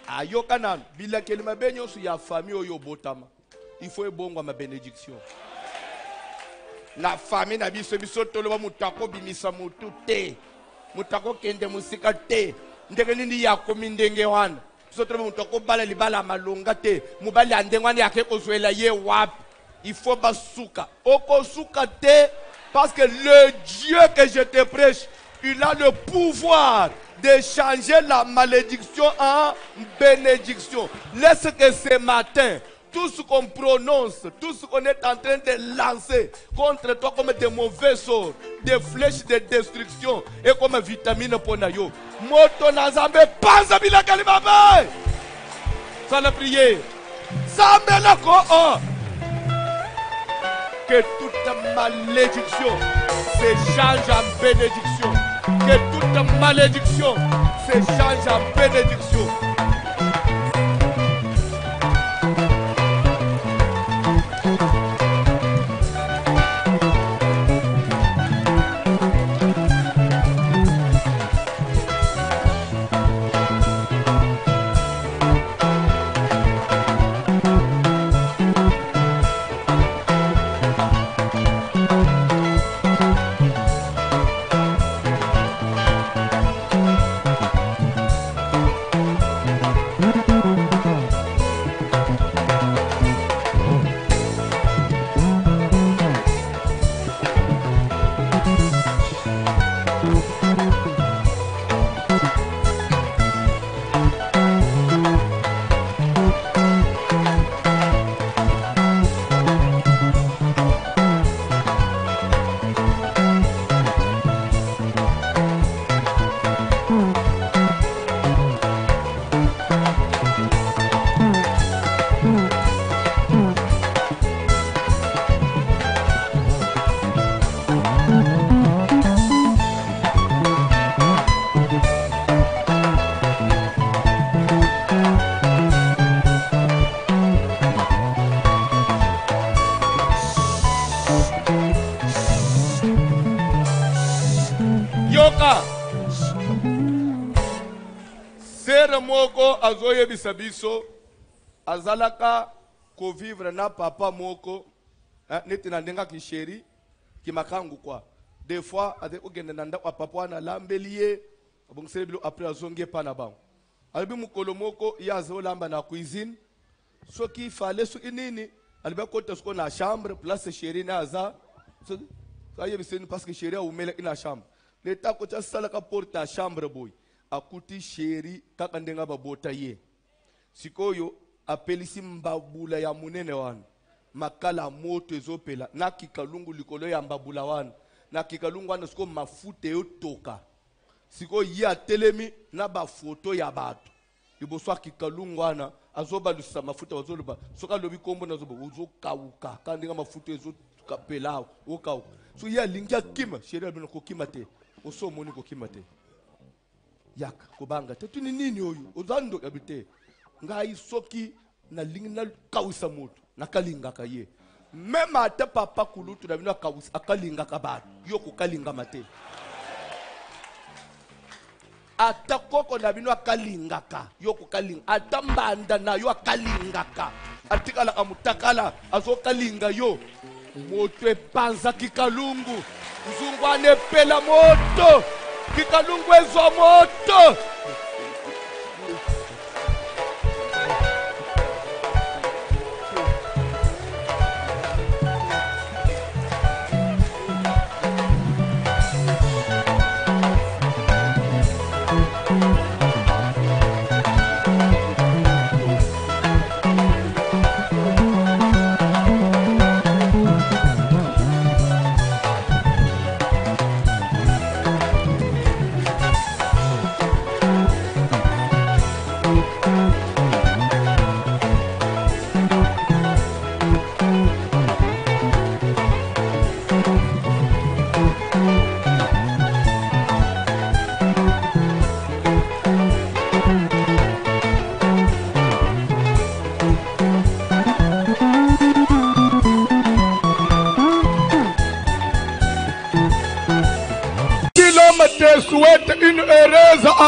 Ayokana bila kelima benyo su ya famille oyo botama. Il faut ebongwa ma bénédiction. Na famille na biso biso toloba mutako bimisa mutu te. Mutako kende musika te. Ndenge nini ya komi ndenge wana. Biso toloba mutako bala libala malonga te. Mubali andengwana yake kozwela ye wapi. Il faut basuka. Oko suka te parce que le Dieu que je te prêche, il a le pouvoir de changer la malédiction en bénédiction. Laisse que ce matin, tout ce qu'on prononce, tout ce qu'on est en train de lancer contre toi comme des mauvais sorts, des flèches de destruction et comme vitamine pour nayo. Moto nazambe panza bila kalimame. Ça la prière. Zambe la ko. Que toute malédiction se change en bénédiction. Que toute malédiction se change en bénédiction. Moko azoye bisabiso azalaka ko vivre na papa moko neti na ndenga kisheri kimakangu kwa des fois ade ogende nanda kwa papa na lambelier abongisele bilo après azonge pa na bango alibi mukolo moko yazo lamba na cuisine soki fale so inini alibi kota sko na chambre place chérie na za so aye biseni parce que chérie a umela ina chambre l'état ko tsa sala ka porte à chambre boy akuti chéri kaka ndenga babota ye sikoyo apelisi mbabula ya munene wana makala moto ezopela na kikalungu likolo ya mbabula wana na kikalungu wana siko mafuta yotoka siko ya telemi na ba photo ya bato liboso kikalungu wana azobalusa mafuta wazoloba soka lobi kombo nazoba uzokauka kandinga mafuta ezokapela okauka so ya lingia kima chéri abino ko kima te oso moni ko kima te yaka kubanga tetu ni nini oyu ozando kabite ngai soki na lingi na kawisa moto na kalinga kaye mema ata papa kulutu na bino kawisa akalinga kabatu yo ko kalinga mate ata koko na bino akalinga ka yo ko kalinga ata mbanda na yo akalinga ka atikala amutakala azo kalinga yo moto epanza kikalungu nzungwane pela moto kikalungu ezo moto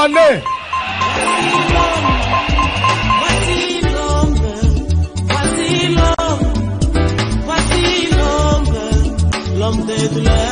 Allez. Voici l'homme des douleurs.